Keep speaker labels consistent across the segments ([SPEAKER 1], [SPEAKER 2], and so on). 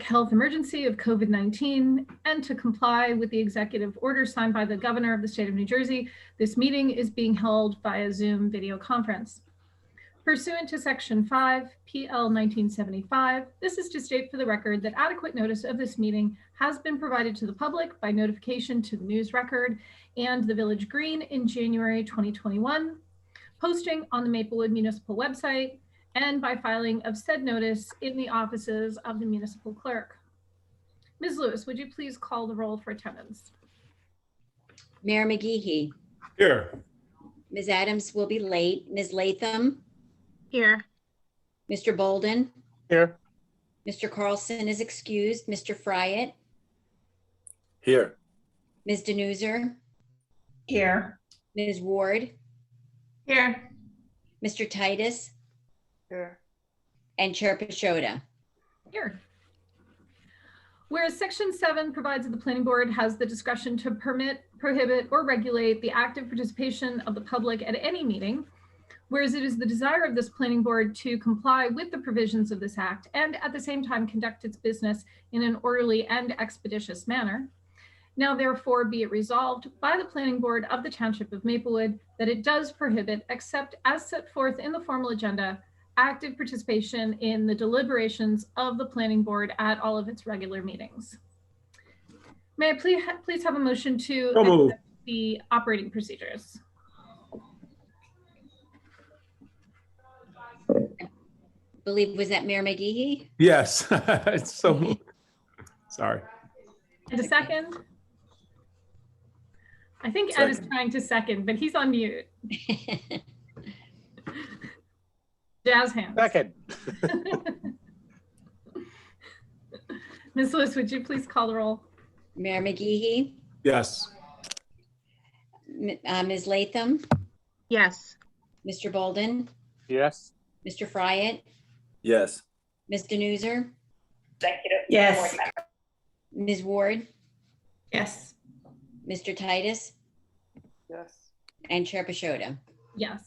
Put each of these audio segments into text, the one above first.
[SPEAKER 1] health emergency of COVID-19 and to comply with the executive order signed by the governor of the state of New Jersey, this meeting is being held via Zoom video conference. Pursuant to Section 5 PL 1975, this is to state for the record that adequate notice of this meeting has been provided to the public by notification to the News Record and the Village Green in January 2021, posting on the Maplewood Municipal website, and by filing of said notice in the offices of the municipal clerk. Ms. Lewis, would you please call the roll for attendance?
[SPEAKER 2] Mayor McGehee.
[SPEAKER 3] Here.
[SPEAKER 2] Ms. Adams will be late. Ms. Latham.
[SPEAKER 4] Here.
[SPEAKER 2] Mr. Bolden.
[SPEAKER 3] Here.
[SPEAKER 2] Mr. Carlson is excused. Mr. Fryatt.
[SPEAKER 3] Here.
[SPEAKER 2] Ms. Denuser.
[SPEAKER 4] Here.
[SPEAKER 2] Ms. Ward.
[SPEAKER 4] Here.
[SPEAKER 2] Mr. Titus.
[SPEAKER 4] Here.
[SPEAKER 2] And Chair Pashota.
[SPEAKER 1] Here. Whereas Section 7 provides that the planning board has the discretion to permit, prohibit, or regulate the active participation of the public at any meeting, whereas it is the desire of this planning board to comply with the provisions of this act and at the same time conduct its business in an orderly and expeditious manner. Now therefore be it resolved by the planning board of the Township of Maplewood that it does prohibit, except as set forth in the formal agenda, active participation in the deliberations of the planning board at all of its regular meetings. May I please have a motion to accept the operating procedures?
[SPEAKER 2] I believe, was that Mayor McGehee?
[SPEAKER 3] Yes. It's so sorry.
[SPEAKER 1] And a second? I think Ed is trying to second, but he's on mute. Jazz hands.
[SPEAKER 3] Second.
[SPEAKER 1] Ms. Lewis, would you please call the roll?
[SPEAKER 2] Mayor McGehee.
[SPEAKER 3] Yes.
[SPEAKER 2] Ms. Latham.
[SPEAKER 4] Yes.
[SPEAKER 2] Mr. Bolden.
[SPEAKER 3] Yes.
[SPEAKER 2] Mr. Fryatt.
[SPEAKER 3] Yes.
[SPEAKER 2] Ms. Denuser.
[SPEAKER 4] Yes.
[SPEAKER 2] Ms. Ward.
[SPEAKER 4] Yes.
[SPEAKER 2] Mr. Titus.
[SPEAKER 4] Yes.
[SPEAKER 2] And Chair Pashota.
[SPEAKER 1] Yes.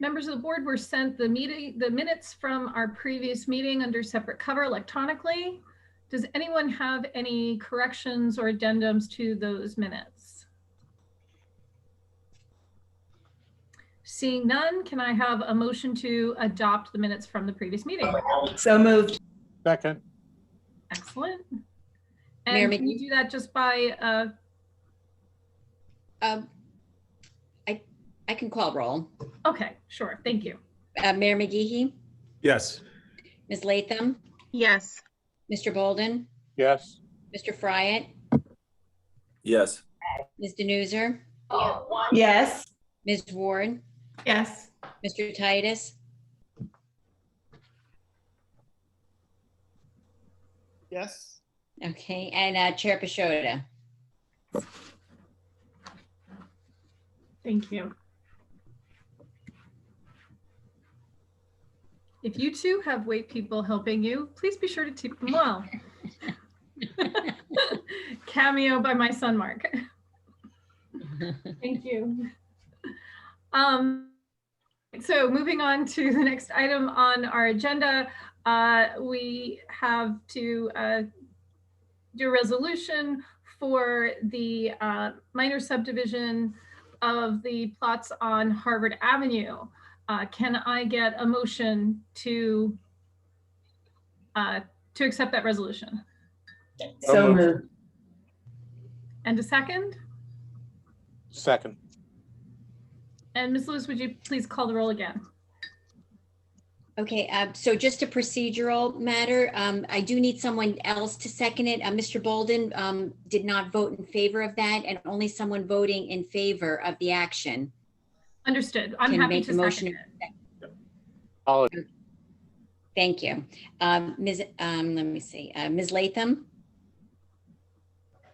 [SPEAKER 1] Members of the board were sent the minutes from our previous meeting under separate cover electronically. Does anyone have any corrections or addendums to those minutes? Seeing none, can I have a motion to adopt the minutes from the previous meeting?
[SPEAKER 4] So moved.
[SPEAKER 3] Second.
[SPEAKER 1] Excellent.
[SPEAKER 2] Mayor
[SPEAKER 1] And can you do that just by,
[SPEAKER 2] I can call roll.
[SPEAKER 1] okay, sure, thank you.
[SPEAKER 2] Mayor McGehee.
[SPEAKER 3] Yes.
[SPEAKER 2] Ms. Latham.
[SPEAKER 4] Yes.
[SPEAKER 2] Mr. Bolden.
[SPEAKER 3] Yes.
[SPEAKER 2] Mr. Fryatt.
[SPEAKER 3] Yes.
[SPEAKER 2] Ms. Denuser.
[SPEAKER 4] Yes.
[SPEAKER 2] Ms. Ward.
[SPEAKER 4] Yes.
[SPEAKER 2] Mr. Titus.
[SPEAKER 4] Yes.
[SPEAKER 2] Okay, and Chair Pashota.
[SPEAKER 1] Thank you. If you too have wait people helping you, please be sure to tip them well. Cameo by my son, Mark. Thank you. So moving on to the next item on our agenda, we have to do a resolution for the minor subdivision of the plots on Harvard Avenue. Can I get a motion to accept that resolution?
[SPEAKER 4] So moved.
[SPEAKER 1] And a second?
[SPEAKER 3] Second.
[SPEAKER 1] And Ms. Lewis, would you please call the roll again?
[SPEAKER 2] Okay, so just a procedural matter. I do need someone else to second it. Mr. Bolden did not vote in favor of that, and only someone voting in favor of the action
[SPEAKER 1] Understood. I'm
[SPEAKER 2] can
[SPEAKER 1] happy
[SPEAKER 2] make
[SPEAKER 1] to
[SPEAKER 2] the motion.
[SPEAKER 1] second it.
[SPEAKER 2] Thank you. Let me see, Ms. Latham,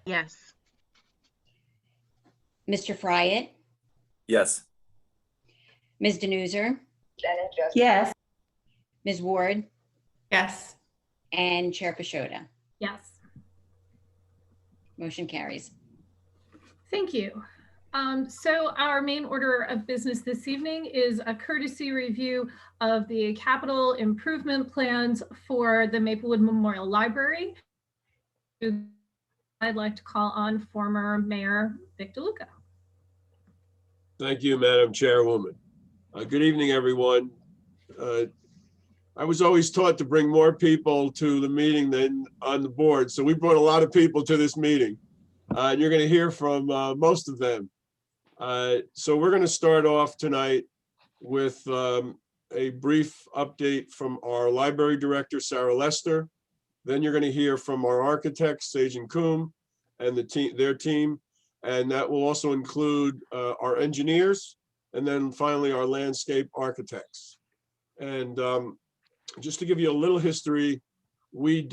[SPEAKER 4] Yes.
[SPEAKER 2] Mr. Fryatt,
[SPEAKER 3] Yes.
[SPEAKER 2] Ms. Denuser,
[SPEAKER 4] Yes.
[SPEAKER 2] Ms. Ward,
[SPEAKER 4] Yes.
[SPEAKER 2] and Chair Pashota.
[SPEAKER 1] Yes.
[SPEAKER 2] Motion carries.
[SPEAKER 1] Thank you. So our main order of business this evening is a courtesy review of the capital improvement plans for the Maplewood Memorial Library. I'd like to call on former Mayor Vic DeLuca.
[SPEAKER 5] Thank you, Madam Chairwoman. Good evening, everyone. I was always taught to bring more people to the meeting than on the board, so we brought a lot of people to this meeting, and you're going to hear from most of them. So we're going to start off tonight with a brief update from our library director, Sarah Lester. Then you're going to hear from our architects, Sejin Kum, and their team, and that will also include our engineers, and then finally our landscape architects. And just to give you a little history, we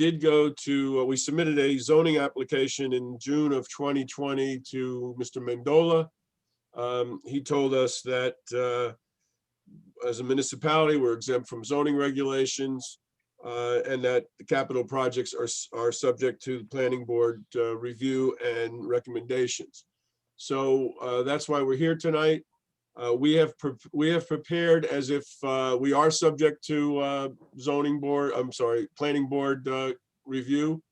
[SPEAKER 5] submitted a zoning application in June of 2020 to Mr. Mendola. He told us that as a municipality, we're exempt from zoning regulations, and that the capital projects are subject to the planning board review and recommendations. So that's why we're here tonight. We have prepared as if we are subject to planning board review.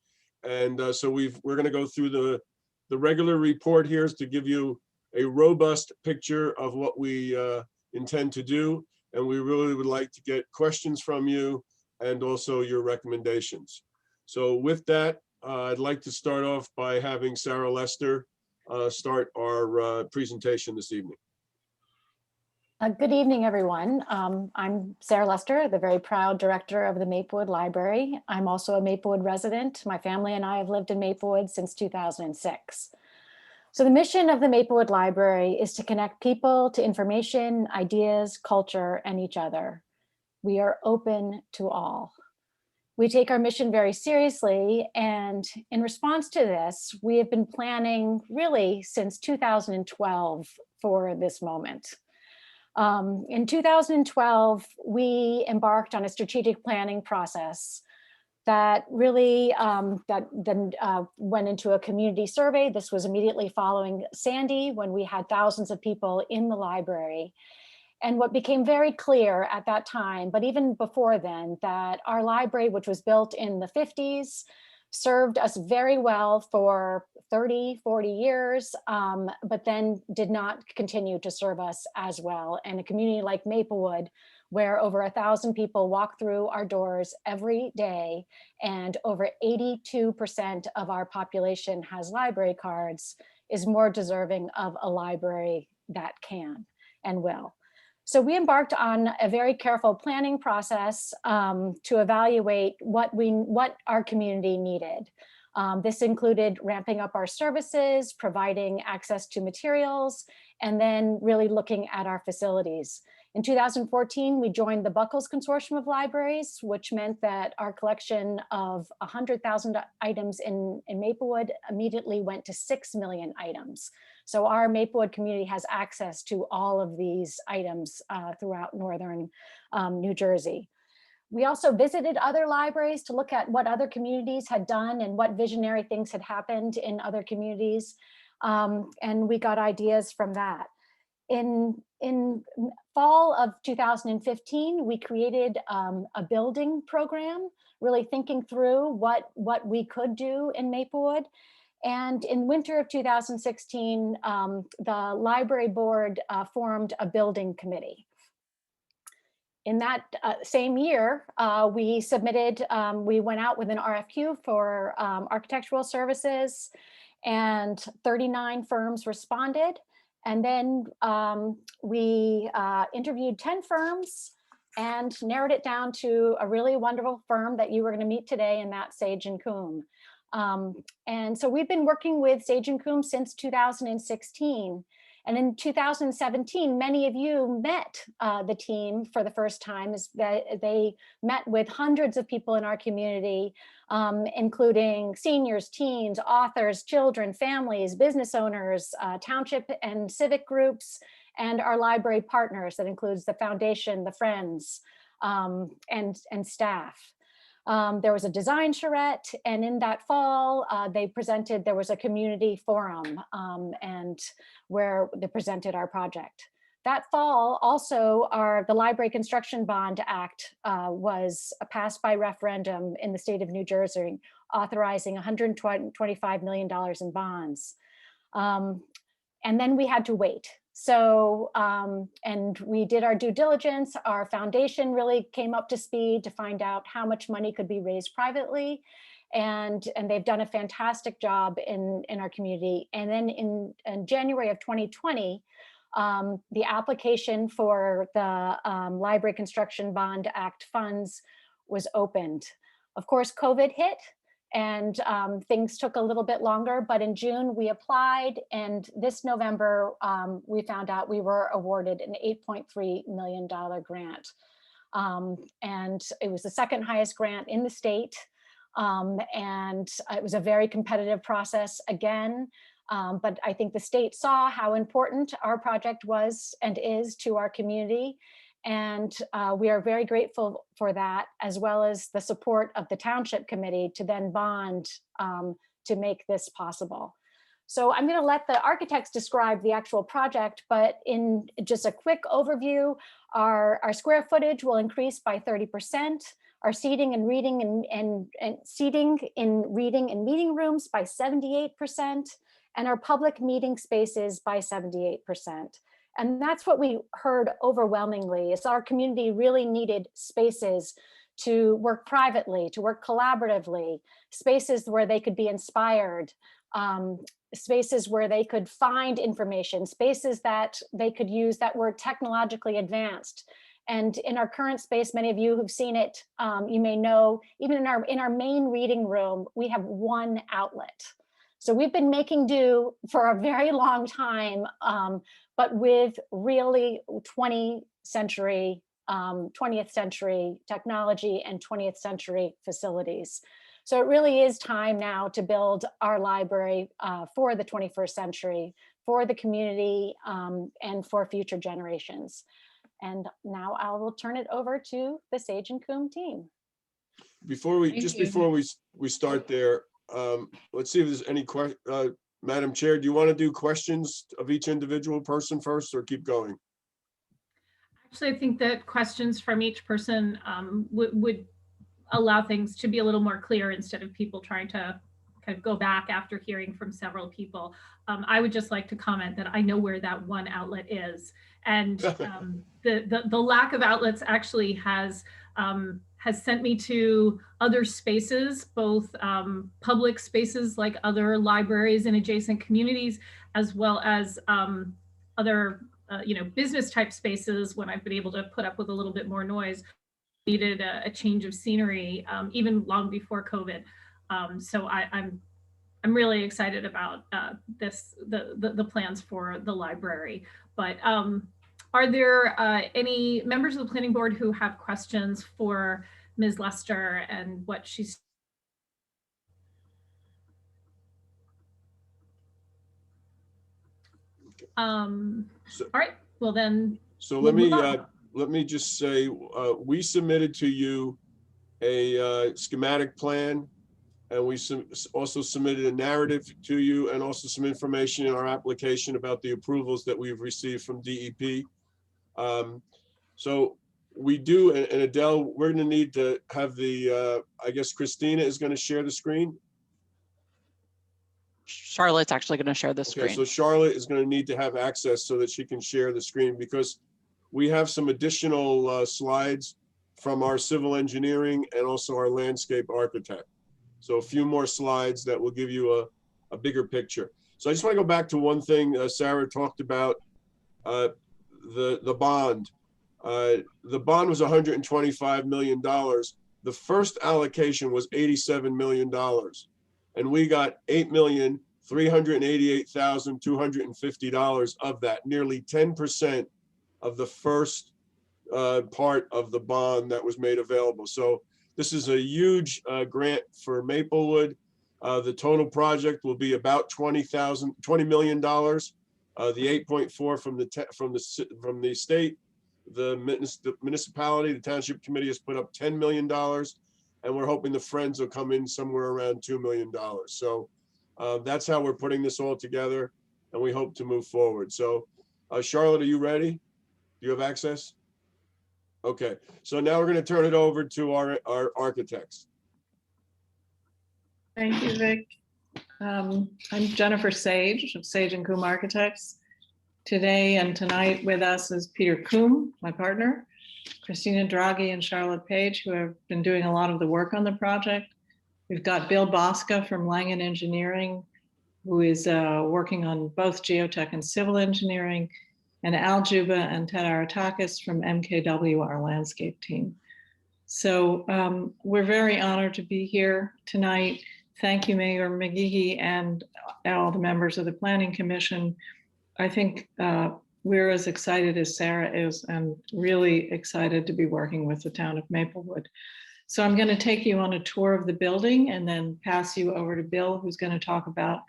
[SPEAKER 5] And so we're going to go through the regular report here is to give you a robust picture of what we intend to do. And we really would like to get questions from you and also your recommendations. So with that, I'd like to start off by having Sarah Lester start our presentation this evening.
[SPEAKER 6] Good evening, everyone. I'm Sarah Lester, the very proud director of the Maplewood Library. I'm also a Maplewood resident. My family and I have lived in Maplewood since 2006. So the mission of the Maplewood Library is to connect people to information, ideas, culture, and each other. We are open to all. We take our mission very seriously, and in response to this, we have been planning really since 2012 for this moment. In 2012, we embarked on a strategic planning process that really went into a community survey. This was immediately following Sandy, when we had thousands of people in the library. And what became very clear at that time, but even before then, that our library, which was built in the 50s, served us very well for 30, 40 years, but then did not continue to serve us as well. And a community like Maplewood, where over 1,000 people walk through our doors every day, and over 82% of our population has library cards, is more deserving of a library that can and will. So we embarked on a very careful planning process to evaluate what our community needed. This included ramping up our services, providing access to materials, and then really looking at our facilities. In 2014, we joined the Buckles Consortium of Libraries, which meant that our collection of 100,000 items in Maplewood immediately went to 6 million items. So our Maplewood community has access to all of these items throughout northern New Jersey. We also visited other libraries to look at what other communities had done and what visionary things had happened in other communities. And we got ideas from that. In fall of 2015, we created a building program, really thinking through what we could do in Maplewood. And in winter of 2016, the library board formed a building committee. In that same year, we went out with an RFQ for architectural services, and 39 firms responded. And then we interviewed 10 firms and narrowed it down to a really wonderful firm that you were going to meet today, and that's Sejin Kum. And so we've been working with Sejin Kum since 2016. And in 2017, many of you met the team for the first time. They met with hundreds of people in our community, including seniors, teens, authors, children, families, business owners, township and civic groups, and our library partners. That includes the foundation, the Friends, and staff. There was a design charrette, and in that fall, there was a community forum and where they presented our project. That fall, also, the Library Construction Bond Act was passed by referendum in the state of New Jersey, authorizing $125 million in bonds. And then we had to wait. So, and we did our due diligence. Our foundation really came up to speed to find out how much money could be raised privately. And they've done a fantastic job in our community. And then in January of 2020, the application for the Library Construction Bond Act funds was opened. Of course, COVID hit, and things took a little bit longer, but in June we applied, and this November we found out we were awarded an $8.3 million grant. And it was the second highest grant in the state. And it was a very competitive process again. But I think the state saw how important our project was and is to our community. And we are very grateful for that, as well as the support of the Township Committee to then bond to make this possible. So I'm going to let the architects describe the actual project, but in just a quick overview, our square footage will increase by 30%, our seating and reading and seating in reading and meeting rooms by 78%, and our public meeting spaces by 78%. And that's what we heard overwhelmingly, is our community really needed spaces to work privately, to work collaboratively, spaces where they could be inspired, spaces where they could find information, spaces that they could use that were technologically advanced. And in our current space, many of you who've seen it, you may know, even in our main reading room, we have one outlet. So we've been making do for a very long time, but with really 20th century technology and 20th century facilities. So it really is time now to build our library for the 21st century, for the community, and for future generations. And now I will turn it over to the Sage and Coombe team.
[SPEAKER 5] Before we start there, let's see if there's any questions. Madam Chair, do you want to do questions of each individual person first, or keep going?
[SPEAKER 1] Actually, I think that questions from each person would allow things to be a little more clear instead of people trying to kind of go back after hearing from several people. I would just like to comment that I know where that one outlet is, and the lack of outlets actually has sent me to other spaces, both public spaces like other libraries in adjacent communities, as well as other business type spaces when I've been able to put up with a little bit more noise. Needed a change of scenery even long before COVID. So I'm really excited about the plans for the library. But are there any members of the planning board who have questions for Ms. Lester and what she's? All right, well then.
[SPEAKER 5] So let me just say, we submitted to you a schematic plan, and we also submitted a narrative to you, and also some information in our application about the approvals that we've received from DEP. So we do, and Adele, we're going to need to have I guess Christina is going to share the screen.
[SPEAKER 7] Charlotte's actually going to share the screen.
[SPEAKER 5] Okay, so Charlotte is going to need to have access so that she can share the screen, because we have some additional slides from our civil engineering and also our landscape architect. So a few more slides that will give you a bigger picture. So I just want to go back to one thing Sarah talked about, the bond. The bond was $125 million. The first allocation was $87 million. And we got $8,388,250 of that, nearly 10% of the first part of the bond that was made available. So this is a huge grant for Maplewood. The total project will be about $20 million. The 8.4 from the state, the municipality, the township committee has put up $10 million. and we're hoping the Friends will come in somewhere around $2 million. So that's how we're putting this all together, and we hope to move forward. So Charlotte, are you ready? Do you have access? Okay, so now we're going to turn it over to our architects.
[SPEAKER 8] Thank you, Vic. I'm Jennifer Sage of Sage & Coombe Architects. Today and tonight with us is Peter Coombe, my partner, Christina Draghi and Charlotte Page, who have been doing a lot of the work on the project. We've got Bill Bosca from Langen Engineering, who is working on both geotech and civil engineering, and Al Juba and Ted Aratakis from MKW, our landscape team. So we're very honored to be here tonight. Thank you, Mayor McGeehee, and all the members of the Planning Commission. I think we're as excited as Sarah is, and really excited to be working with the town of Maplewood. So I'm going to take you on a tour of the building and then pass you over to Bill, who's going to talk about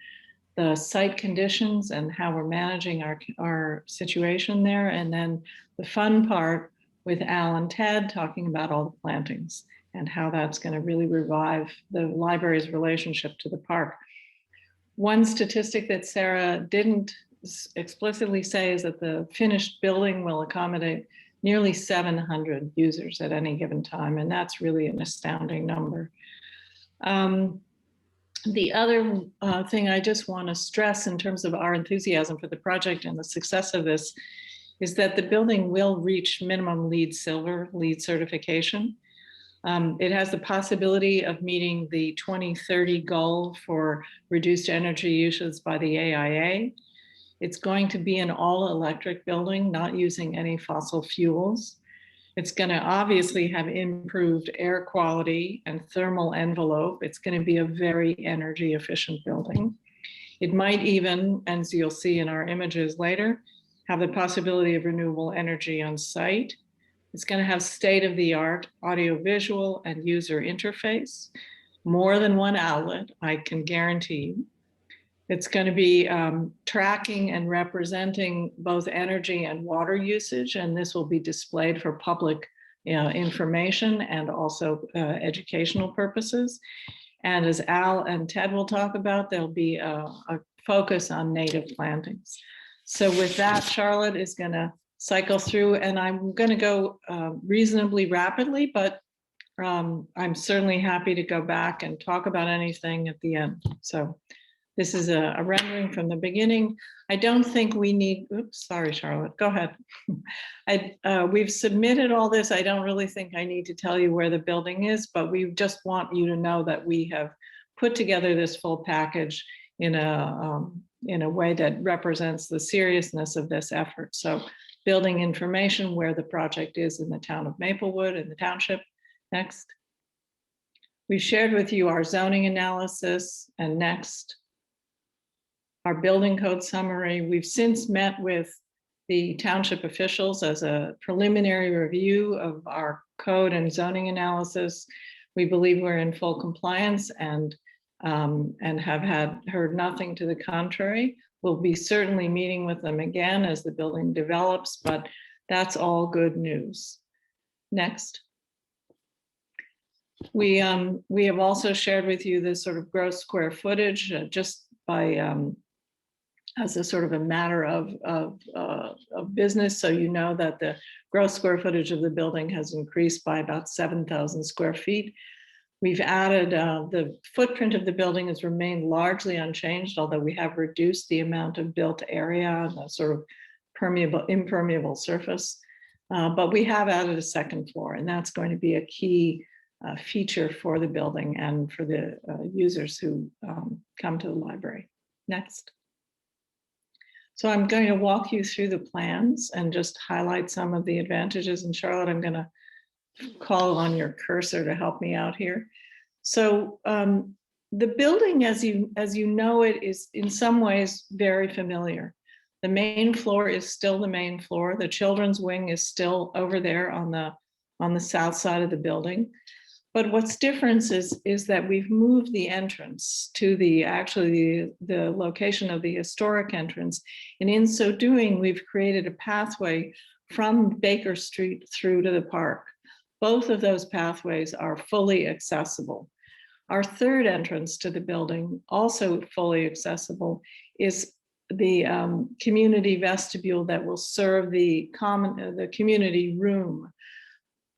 [SPEAKER 8] the site conditions and how we're managing our situation there. And then the fun part with Al and Ted talking about all the plantings and how that's going to really revive the library's relationship to the park. One statistic that Sarah didn't explicitly say is that the finished building will accommodate nearly 700 users at any given time, and that's really an astounding number. The other thing I just want to stress in terms of our enthusiasm for the project and the success of this is that the building will reach minimum LEED Silver LEED certification. It has the possibility of meeting the 2030 goal for reduced energy uses by the AIA. It's going to be an all-electric building, not using any fossil fuels. It's going to obviously have improved air quality and thermal envelope. It's going to be a very energy efficient building. It might even, as you'll see in our images later, have the possibility of renewable energy on site. It's going to have state-of-the-art audiovisual and user interface, more than one outlet, I can guarantee you. It's going to be tracking and representing both energy and water usage, and this will be displayed for public information and also educational purposes. And as Al and Ted will talk about, there'll be a focus on native plantings. So with that, Charlotte is going to cycle through, and I'm going to go reasonably rapidly, but I'm certainly happy to go back and talk about anything at the end. So this is a rendering from the beginning. I don't think we need, oops, sorry, Charlotte, go ahead. We've submitted all this. I don't really think I need to tell you where the building is, but we just want you to know that we have put together this full package in a way that represents the seriousness of this effort. So building information, where the project is in the town of Maplewood, in the township. Next. We've shared with you our zoning analysis, and next. Our building code summary. We've since met with the township officials as a preliminary review of our code and zoning analysis. We believe we're in full compliance and have heard nothing to the contrary. We'll be certainly meeting with them again as the building develops, but that's all good news. Next. We have also shared with you this sort of gross square footage just by as a sort of a matter of business. So you know that the gross square footage of the building has increased by about 7,000 square feet. We've added, the footprint of the building has remained largely unchanged, although we have reduced the amount of built area and the sort of impermeable surface. But we have added a second floor, and that's going to be a key feature for the building and for the users who come to the library. Next. So I'm going to walk you through the plans and just highlight some of the advantages. And Charlotte, I'm going to call on your cursor to help me out here. So the building, as you know it, is in some ways very familiar. The main floor is still the main floor. The children's wing is still over there on the south side of the building. But what's different is that we've moved the entrance to the location of the historic entrance. And in so doing, we've created a pathway from Baker Street through to the park. Both of those pathways are fully accessible. Our third entrance to the building, also fully accessible, is the community vestibule that will serve the community room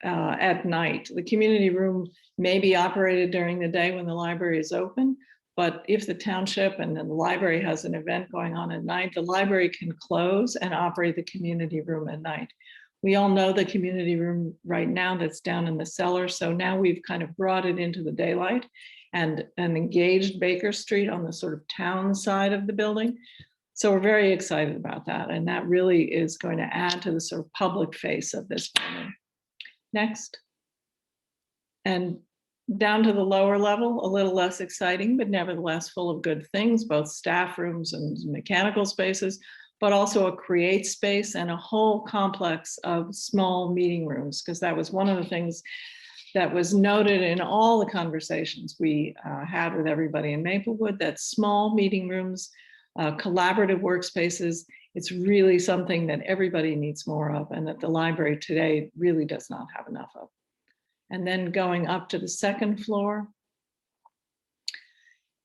[SPEAKER 8] at night. The community room may be operated during the day when the library is open, but if the township and then the library has an event going on at night, the library can close and operate the community room at night. We all know the community room right now that's down in the cellar. So now we've kind of brought it into the daylight and engaged Baker Street on the sort of town side of the building. So we're very excited about that. And that really is going to add to the sort of public face of this building. Next. And down to the lower level, a little less exciting, but nevertheless full of good things, both staff rooms and mechanical spaces, but also a create space and a whole complex of small meeting rooms, because that was one of the things that was noted in all the conversations we had with everybody in Maplewood, that small meeting rooms, collaborative workspaces, it's really something that everybody needs more of and that the library today really does not have enough of. And then going up to the second floor.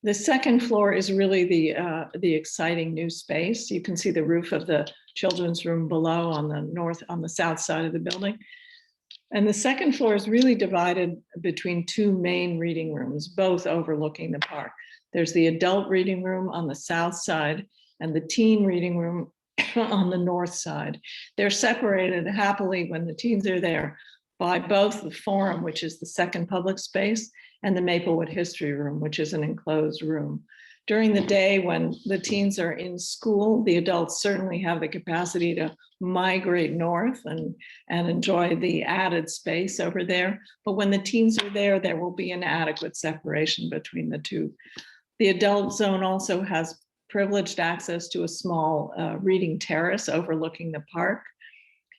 [SPEAKER 8] The second floor is really the exciting new space. You can see the roof of the children's room below on the south side of the building. And the second floor is really divided between two main reading rooms, both overlooking the park. There's the adult reading room on the south side and the teen reading room on the north side. They're separated happily when the teens are there by both the forum, which is the second public space, and the Maplewood History Room, which is an enclosed room. During the day when the teens are in school, the adults certainly have the capacity to migrate north and enjoy the added space over there. But when the teens are there, there will be an adequate separation between the two. The adult zone also has privileged access to a small reading terrace overlooking the park.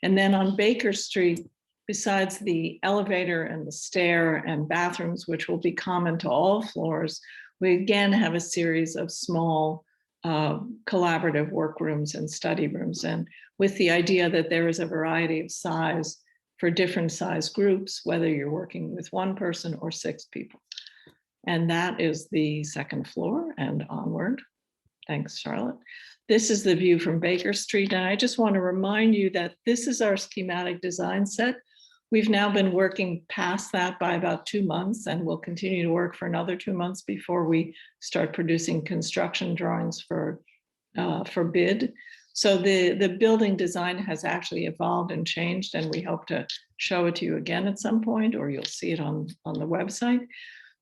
[SPEAKER 8] And then on Baker Street, besides the elevator and the stair and bathrooms, which will be common to all floors, we again have a series of small collaborative workrooms and study rooms. And with the idea that there is a variety of size for different size groups, whether you're working with one person or 6 people. And that is the second floor and onward. Thanks, Charlotte. This is the view from Baker Street. And I just want to remind you that this is our schematic design set. We've now been working past that by about 2 months, and we'll continue to work for another 2 months before we start producing construction drawings for bid. So the building design has actually evolved and changed, and we hope to show it to you again at some point, or you'll see it on the website.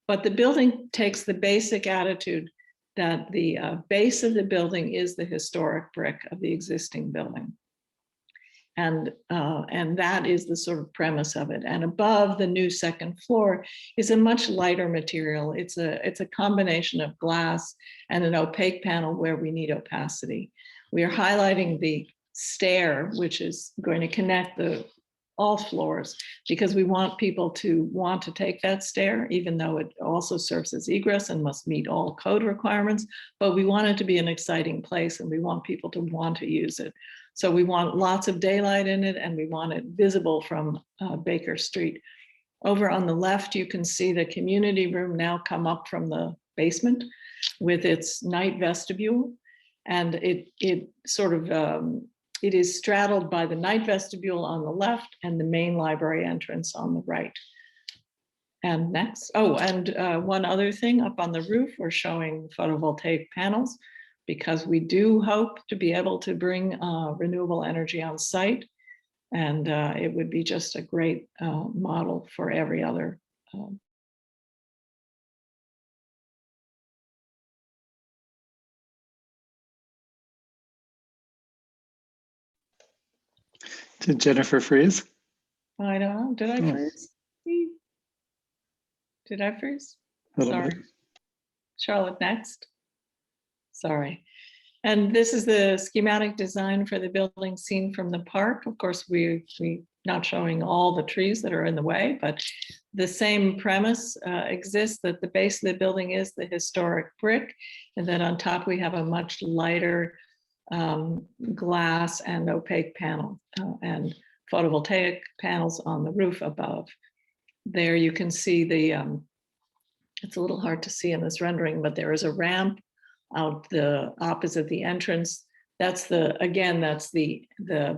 [SPEAKER 8] But the building takes the basic attitude that the base of the building is the historic brick of the existing building. And that is the sort of premise of it. And above the new second floor is a much lighter material. It's a combination of glass and an opaque panel where we need opacity. We are highlighting the stair, which is going to connect all floors, because we want people to want to take that stair, even though it also serves as egress and must meet all code requirements. But we want it to be an exciting place, and we want people to want to use it. So we want lots of daylight in it, and we want it visible from Baker Street. Over on the left, you can see the community room now come up from the basement with its night vestibule. And it is straddled by the night vestibule on the left and the main library entrance on the right. And next, one other thing, up on the roof, we're showing photovoltaic panels, because we do hope to be able to bring renewable energy on site. And it would be just a great model for every other.
[SPEAKER 9] Did Jennifer freeze?
[SPEAKER 8] I don't know, did I
[SPEAKER 9] Oh.
[SPEAKER 8] freeze? Did I freeze?
[SPEAKER 9] A little
[SPEAKER 8] Sorry.
[SPEAKER 9] bit.
[SPEAKER 8] Charlotte, next. Sorry. And this is the schematic design for the building seen from the park. Of course, we're not showing all the trees that are in the way, but the same premise exists, that the base of the building is the historic brick, and then on top we have a much lighter glass and opaque panel and photovoltaic panels on the roof above. there you can see the, it's a little hard to see in this rendering, but there is a ramp out the opposite the entrance. That's the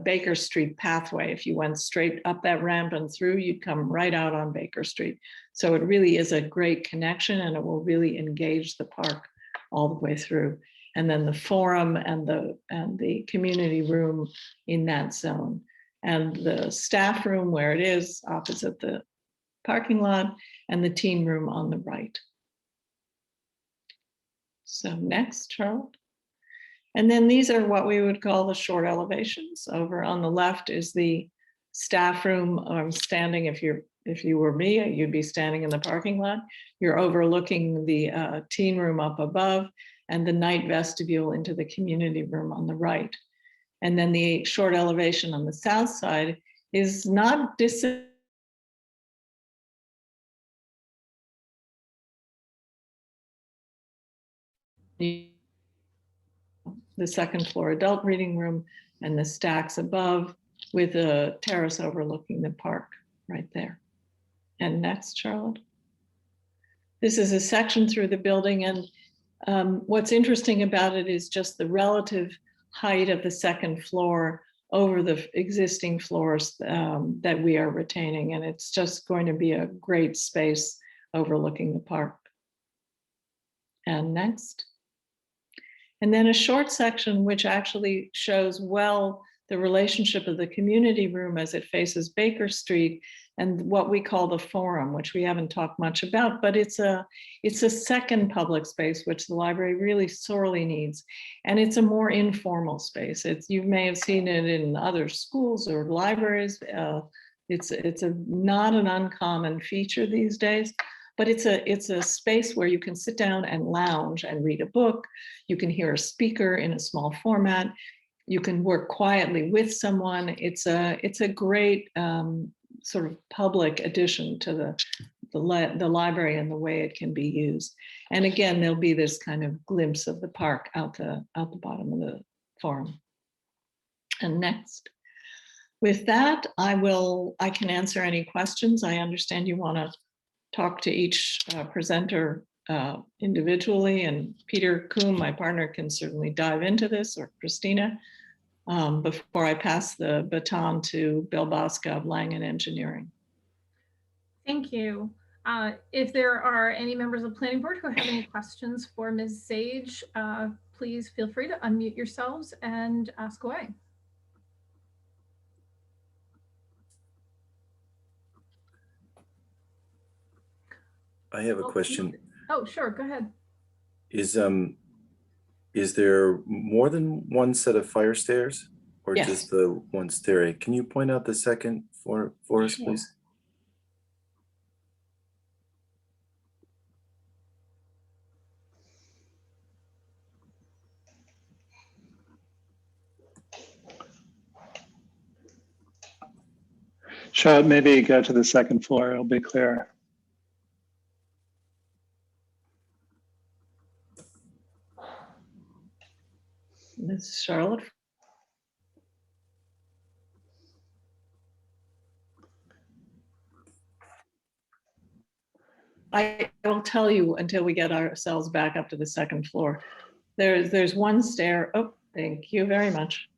[SPEAKER 8] Baker Street pathway. If you went straight up that ramp and through, you'd come right out on Baker Street. So it really is a great connection, and it will really engage the park all the way through. And then the forum and the community room in that zone, and the staff room where it is opposite the parking lot, and the teen room on the right. So next, Charlotte. And then these are what we would call the short elevations. Over on the left is the staff room. I'm standing, if you were me, you'd be standing in the parking lot. You're overlooking the teen room up above and the night vestibule into the community room on the right. And then the short elevation on the south side is not dissimilar. The second floor adult reading room and the stacks above with a terrace overlooking the park right there. And next, Charlotte. This is a section through the building, and what's interesting about it is just the relative height of the second floor over the existing floors that we are retaining. And it's just going to be a great space overlooking the park. And next. And then a short section which actually shows well the relationship of the community room as it faces Baker Street and what we call the forum, which we haven't talked much about, but it's a second public space which the library really sorely needs. And it's a more informal space. You may have seen it in other schools or libraries. It's not an uncommon feature these days. But it's a space where you can sit down and lounge and read a book. You can hear a speaker in a small format. You can work quietly with someone. It's a great sort of public addition to the library and the way it can be used. And again, there'll be this kind of glimpse of the park out the bottom of the forum. And next. With that, I can answer any questions. I understand you want to talk to each presenter individually, and Peter Kuhn, my partner, can certainly dive into this, or Christina, before I pass the baton to Bill Bosca of Langen Engineering.
[SPEAKER 1] Thank you. If there are any members of the planning board who have any questions for Ms. Sage, please feel free to unmute yourselves and ask away.
[SPEAKER 3] I have a question.
[SPEAKER 1] Oh, sure, go ahead.
[SPEAKER 3] Is there more than one set of fire stairs, or
[SPEAKER 8] Yes.
[SPEAKER 3] just the one stair? Can you point out the second for us,
[SPEAKER 8] Sure.
[SPEAKER 3] please?
[SPEAKER 9] Charlotte, maybe go to the second floor, it'll be clearer.
[SPEAKER 8] Ms. Charlotte. I will tell you until we get ourselves back up to the second floor. There's one stair. Oh, thank you very much.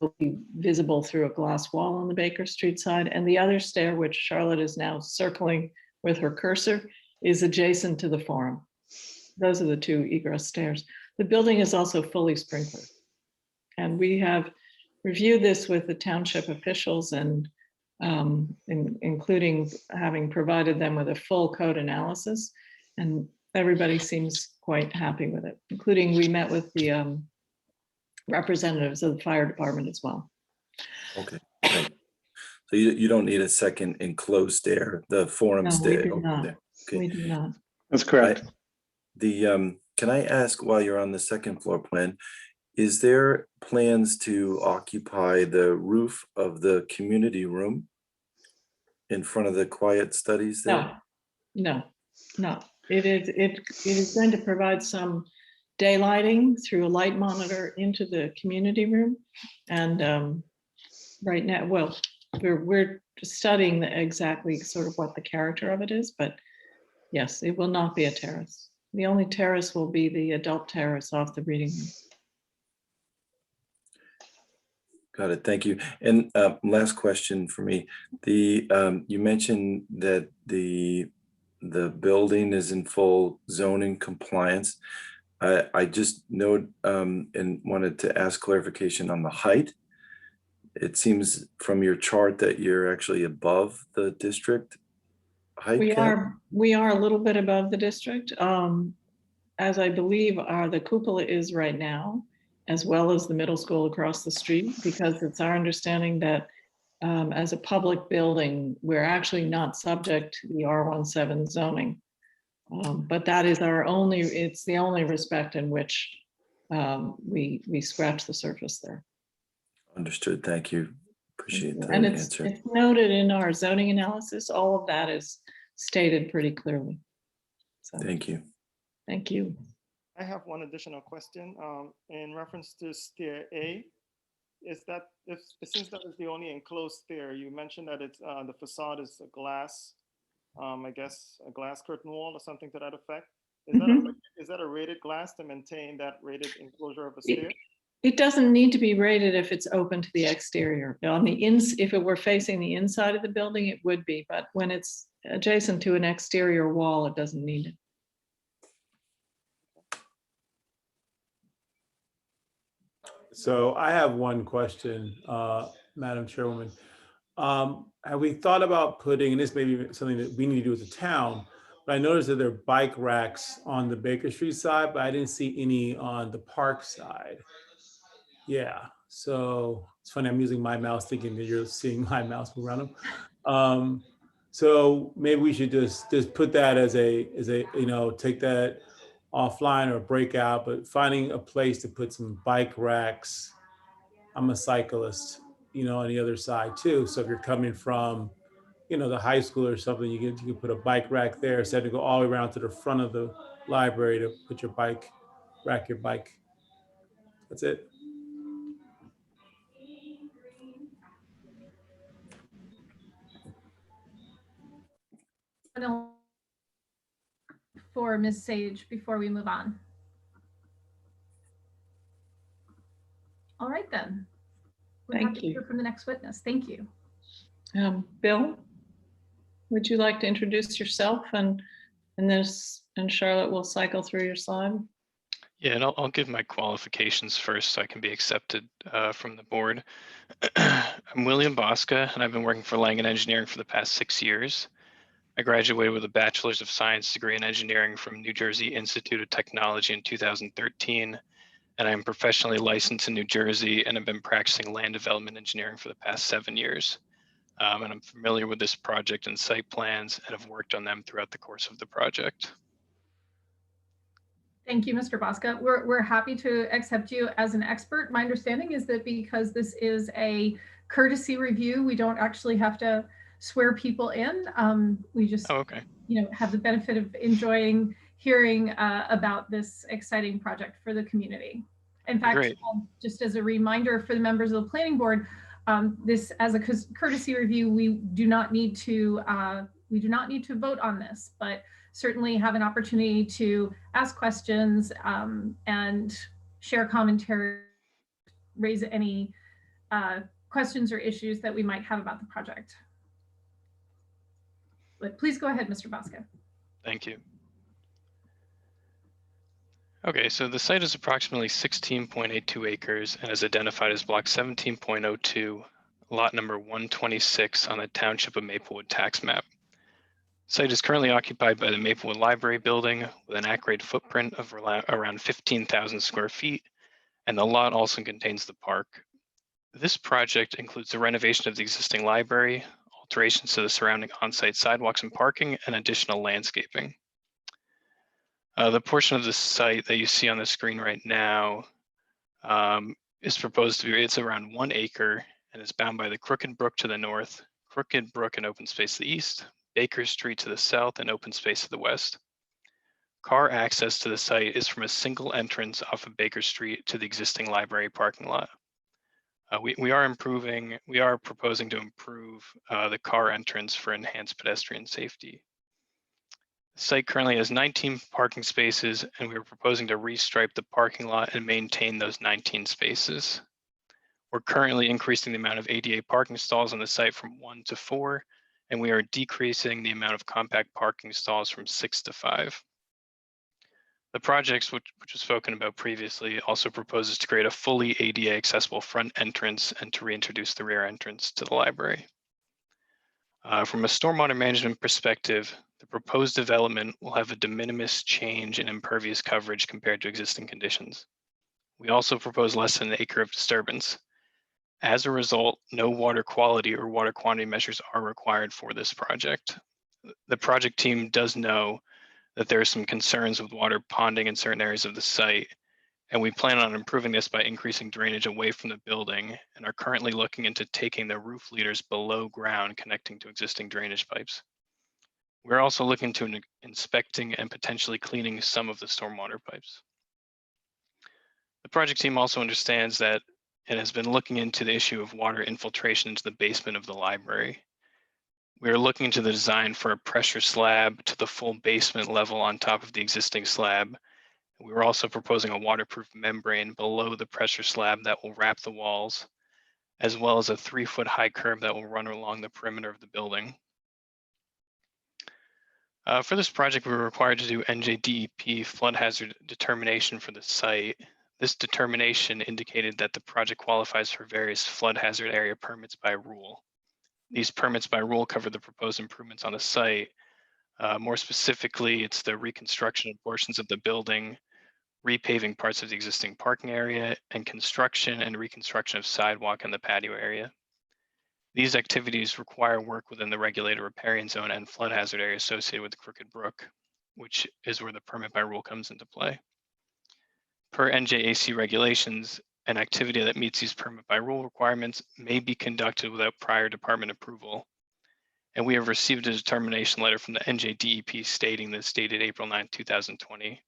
[SPEAKER 8] Will be visible through a glass wall on the Baker Street side, and the other stair, which Charlotte is now circling with her cursor, is adjacent to the forum. Those are the two egress stairs. The building is also fully sprinkled, and we have reviewed this with the township officials, and including having provided them with a full code analysis, and everybody seems quite happy with it, including we met with the representatives of the fire department as well.
[SPEAKER 3] Okay, great. So you don't need a second enclosed stair, the forum
[SPEAKER 8] No, we
[SPEAKER 3] stair.
[SPEAKER 8] do
[SPEAKER 3] over
[SPEAKER 8] not.
[SPEAKER 3] there. Okay.
[SPEAKER 8] We do not.
[SPEAKER 9] That's correct.
[SPEAKER 3] Can I ask, while you're on the second floor plan, is there plans to occupy the roof of the community room in front of the quiet studies there?
[SPEAKER 8] No. It is going to provide some daylighting through a light monitor into the community room. And right now, well, we're studying exactly sort of what the character of it is, but yes, it will not be a terrace. The only terrace will be the adult terrace off the reading room.
[SPEAKER 3] Got it. Thank you. And last question for me. You mentioned that the building is in full zoning compliance. I just note and wanted to ask clarification on the height. It seems from your chart that you're actually above the district height cap.
[SPEAKER 8] We are a little bit above the district, as I believe the cupola is right now, as well as the middle school across the street, because it's our understanding that as a public building, we're actually not subject to the R17 zoning. But that is it's the only respect in which we scratch the surface there.
[SPEAKER 3] Understood. Thank you. Appreciate the
[SPEAKER 8] And
[SPEAKER 3] answer.
[SPEAKER 8] it's noted in our zoning analysis. All of that is stated pretty clearly. So,
[SPEAKER 3] Thank you.
[SPEAKER 8] thank you.
[SPEAKER 10] I have one additional question in reference to stair A. Is that since that is the only enclosed stair, you mentioned that it's the facade is a glass, I guess a glass curtain wall or something to that effect. Is that a rated glass to maintain that rated enclosure of a stair?
[SPEAKER 8] It doesn't need to be rated if it's open to the exterior. If it were facing the inside of the building, it would be, but when it's adjacent to an exterior wall, it doesn't need it.
[SPEAKER 11] So I have one question, Madam Chairwoman. Have we thought about putting, and this may be something that we need to do as a town, but I noticed that there are bike racks on the Baker Street side, but I didn't see any on the park side. Yeah, so it's funny, I'm using my mouse thinking that you're seeing my mouse move around them. So maybe we should just put that as a, take that offline or breakout, but finding a place to put some bike racks. I'm a cyclist, on the other side too. So if you're coming from, the high school or something, you can put a bike rack there instead of go all the way around to the front of the library to put your bike, rack your bike. That's it.
[SPEAKER 1] For Ms. Sage before we move on. All right, then. We're happy to hear from the next witness. Thank you.
[SPEAKER 8] Bill, would you like to introduce yourself and Charlotte will cycle through your slide?
[SPEAKER 12] Yeah, and I'll give my qualifications first so I can be accepted from the board. I'm William Bosca, and I've been working for Langen Engineering for the past 6 years. I graduated with a Bachelor's of Science degree in engineering from New Jersey Institute of Technology in 2013, and I am professionally licensed in New Jersey and have been practicing land development engineering for the past 7 years. And I'm familiar with this project and site plans and have worked on them throughout the course of the project.
[SPEAKER 1] Thank you, Mr. Bosca. We're happy to accept you as an expert. My understanding is that because this is a courtesy review, we don't actually have to swear people in. We just have the benefit of hearing about this exciting project for the community. In fact, just as a reminder for the members of the planning board, this as a courtesy review, we do not need to vote on this, but certainly have an opportunity to ask questions and share commentary, raise any questions or issues that we might have about the project. But please go ahead, Mr. Bosca.
[SPEAKER 12] Thank you. Okay, so the site is approximately 16.82 acres and is identified as block 17.02, lot number 126 on the Township of Maplewood tax map. The site is currently occupied by the Maplewood Library building with an at-grade footprint of around 15,000 square feet, and the lot also contains the park. This project includes the renovation of the existing library, alterations to the surrounding on-site sidewalks and parking, and additional landscaping. The portion of the site that you see on the screen right now is proposed to be, it's around 1 acre and is bound by the Crooked Brook to the north, Crooked Brook and open space to the east, Baker Street to the south, and open space to the west. car access to the site is from a single entrance off of Baker Street to the existing library parking lot. We are proposing to improve the car entrance for enhanced pedestrian safety. The site currently has 19 parking spaces, and we are proposing to restripe the parking lot and maintain those 19 spaces. We're currently increasing the amount of ADA parking stalls on the site from 1 to 4, and we are decreasing the amount of compact parking stalls from 6 to 5. The project, which was spoken about previously, also proposes to create a fully ADA accessible front entrance and to reintroduce the rear entrance to the library. From a stormwater management perspective, the proposed development will have a de minimis change in impervious coverage compared to existing conditions. We also propose less than an acre of disturbance. As a result, no water quality or water quantity measures are required for this project. The project team does know that there are some concerns with water ponding in certain areas of the site, and we plan on improving this by increasing drainage away from the building and are currently looking into taking the roof leaders below ground connecting to existing drainage pipes. We're also looking to inspecting and potentially cleaning some of the stormwater pipes. The project team also understands that it has been looking into the issue of water infiltration into the basement of the library. We are looking into the design for a pressure slab to the full basement level on top of the existing slab. We were also proposing a waterproof membrane below the pressure slab that will wrap the walls, as well as a 3-foot high curb that will run along the perimeter of the building. For this project, we were required to do NJDEP flood hazard determination for the site. This determination indicated that the project qualifies for various flood hazard area permits by rule. These permits by rule cover the proposed improvements on the site. More specifically, it's the reconstruction of portions of the building, repaving parts of the existing parking area, and construction and reconstruction of sidewalk and the patio area. These activities require work within the regulated riparian zone and flood hazard area associated with the Crooked Brook, which is where the permit by rule comes into play. Per NJAC regulations, an activity that meets these permit by rule requirements may be conducted without prior department approval. And we have received a determination letter from the NJDEP stating this, dated April 9, 2020.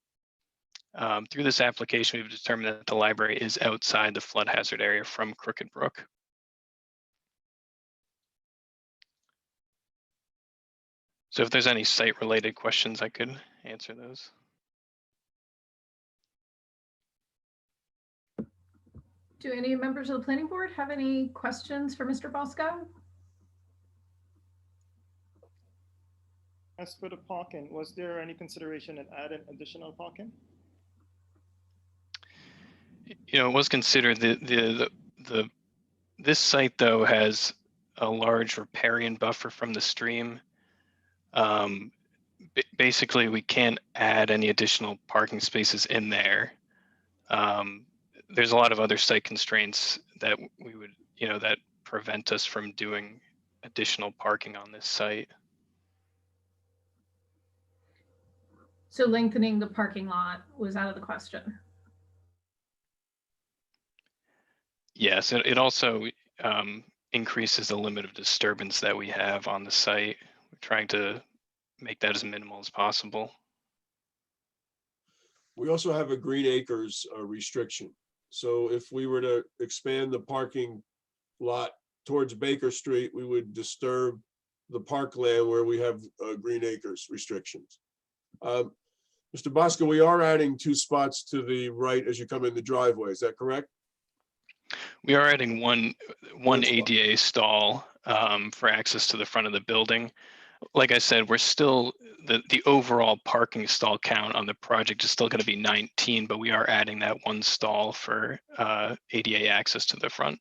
[SPEAKER 12] Through this application, we've determined that the library is outside the flood hazard area from Crooked Brook. So if there's any site-related questions, I could answer those.
[SPEAKER 1] Do any members of the planning board have any questions for Mr. Bosco?
[SPEAKER 10] As for the parking, was there any consideration in adding additional parking?
[SPEAKER 12] You know, it was considered this site though has a large riparian buffer from the stream. Basically, we can't add any additional parking spaces in there. There's a lot of other site constraints that we would, that prevent us from doing additional parking on this site.
[SPEAKER 1] So lengthening the parking lot was out of the question.
[SPEAKER 12] Yes, it also increases the limit of disturbance that we have on the site. We're trying to make that as minimal as possible.
[SPEAKER 5] We also have a Green Acres restriction. So if we were to expand the parking lot towards Baker Street, we would disturb the parkland where we have Green Acres restrictions. Mr. Bosco, we are adding 2 spots to the right as you come in the driveway. Is that correct?
[SPEAKER 12] We are adding one ADA stall for access to the front of the building. Like I said, we're still, the overall parking stall count on the project is still going to be 19, but we are adding that 1 stall for ADA access to the front.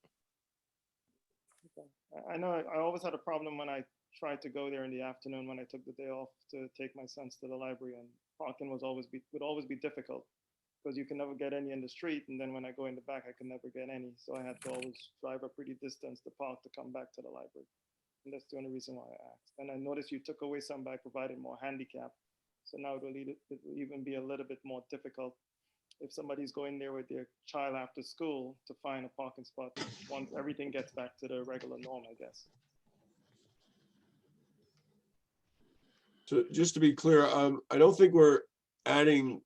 [SPEAKER 10] I know I always had a problem when I tried to go there in the afternoon when I took the day off to take my sons to the library, and parking would always be difficult because you can never get any in the street, and then when I go in the back, I can never get any. So I had to always drive a pretty distance to park to come back to the library. And that's the only reason why I asked. And I noticed you took away some by providing more handicap. So now it will even be a little bit more difficult if somebody's going there with their child after school to find a parking spot once everything gets back to the regular norm, I guess.
[SPEAKER 5] So just to be clear, I don't think we're adding,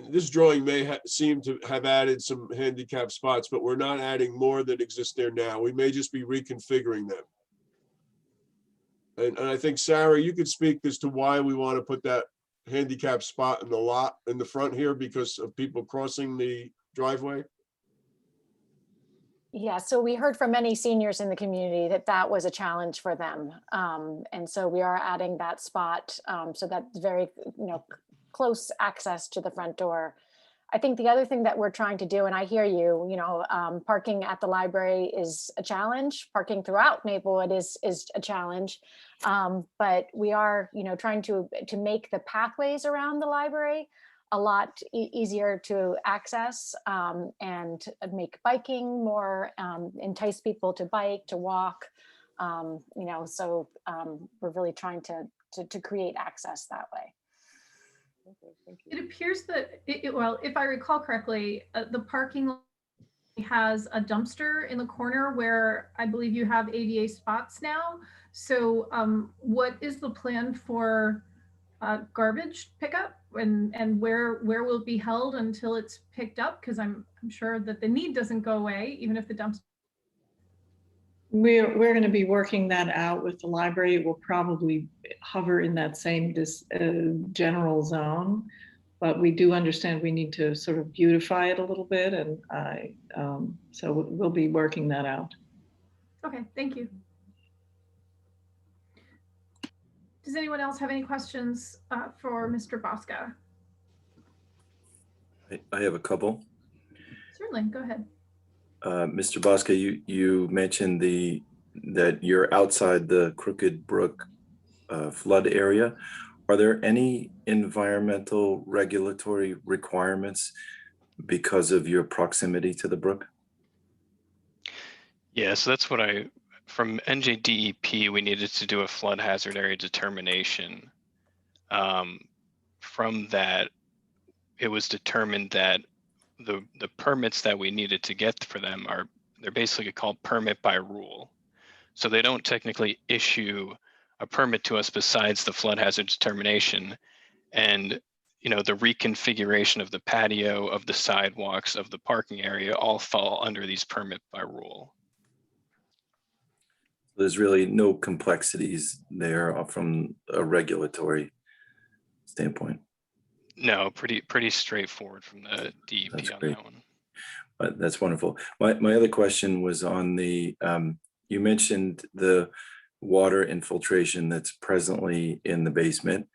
[SPEAKER 5] this drawing may seem to have added some handicap spots, but we're not adding more than exist there now. We may just be reconfiguring them. And I think, Sarah, you could speak as to why we want to put that handicap spot in the lot in the front here because of people crossing the driveway.
[SPEAKER 6] Yeah, so we heard from many seniors in the community that that was a challenge for them. And so we are adding that spot so that's very, close access to the front door. I think the other thing that we're trying to do, and I hear you, parking at the library is a challenge. Parking throughout Maplewood is a challenge. But we are, trying to make the pathways around the library a lot easier to access and make biking more, entice people to bike, to walk. So we're really trying to create access that way.
[SPEAKER 10] Okay, thank you.
[SPEAKER 1] It appears that, well, if I recall correctly, the parking lot has a dumpster in the corner where I believe you have ADA spots now. So what is the plan for garbage pickup and where will it be held until it's picked up? Because I'm sure that the need doesn't go away, even if the dumpster.
[SPEAKER 8] We're going to be working that out with the library. It will probably hover in that same general zone, but we do understand we need to sort of beautify it a little bit, and so we'll be working that out.
[SPEAKER 1] Okay, thank you. Does anyone else have any questions for Mr. Bosca?
[SPEAKER 3] I have a couple.
[SPEAKER 1] Certainly, go ahead.
[SPEAKER 3] Mr. Bosca, you mentioned that you're outside the Crooked Brook flood area. Are there any environmental regulatory requirements because of your proximity to the brook?
[SPEAKER 12] Yeah, so that's what from NJDEP, we needed to do a flood hazard area determination. From that, it was determined that the permits that we needed to get for them they're basically called permit by rule. So they don't technically issue a permit to us besides the flood hazard determination. And, the reconfiguration of the patio, of the sidewalks, of the parking area all fall under these permit by rule.
[SPEAKER 3] There's really no complexities there from a regulatory standpoint.
[SPEAKER 12] No, pretty straightforward from the DEP
[SPEAKER 3] That's
[SPEAKER 12] on
[SPEAKER 3] great.
[SPEAKER 12] that one.
[SPEAKER 3] But that's wonderful. My other question was on the, you mentioned the water infiltration that's presently in the basement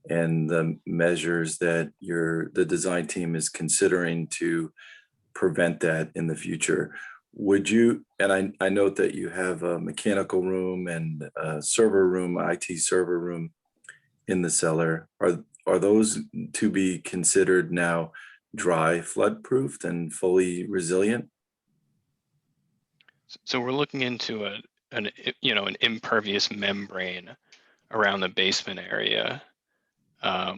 [SPEAKER 3] and the measures that the design team is considering to prevent that in the future. Would you, and I note that you have a mechanical room and a server room, IT server room in the cellar. Are those to be considered now dry, flood-proofed and fully resilient?
[SPEAKER 12] So we're looking into an impervious membrane around the basement area. Are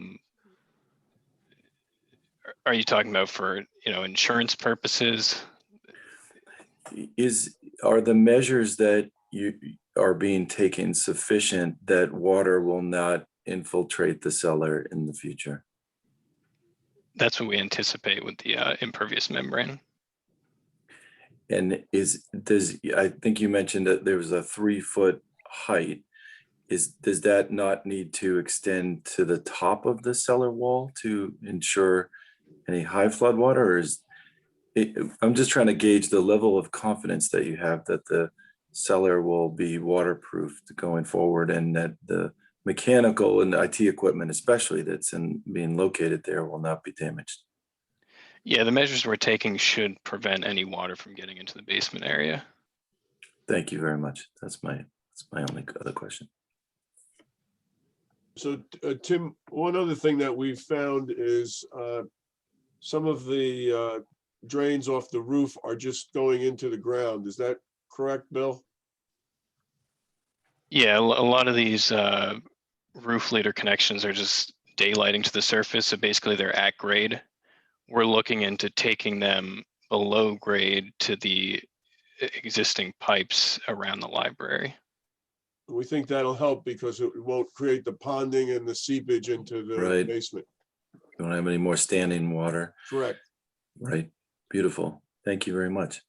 [SPEAKER 12] you talking about for insurance purposes?
[SPEAKER 3] Are the measures that you are being taken sufficient that water will not infiltrate the cellar in the future?
[SPEAKER 12] That's what we anticipate with the impervious membrane.
[SPEAKER 3] And I think you mentioned that there was a 3-foot height. Does that not need to extend to the top of the cellar wall to ensure any high flood water? Or I'm just trying to gauge the level of confidence that you have that the cellar will be waterproofed going forward and that the mechanical and IT equipment, especially that's being located there, will not be damaged.
[SPEAKER 12] Yeah, the measures we're taking should prevent any water from getting into the basement area.
[SPEAKER 3] Thank you very much. That's my only other question.
[SPEAKER 5] So Tim, one other thing that we've found is some of the drains off the roof are just going into the ground. Is that correct, Bill?
[SPEAKER 12] Yeah, a lot of these roof leader connections are just daylighting to the surface. So basically they're at grade. We're looking into taking them below grade to the existing pipes around the library.
[SPEAKER 5] We think that'll help because it won't create the ponding and the seepage into the
[SPEAKER 3] Right.
[SPEAKER 5] basement.
[SPEAKER 3] Don't have any more standing water,
[SPEAKER 5] Correct.
[SPEAKER 3] right? Beautiful. Thank you very much.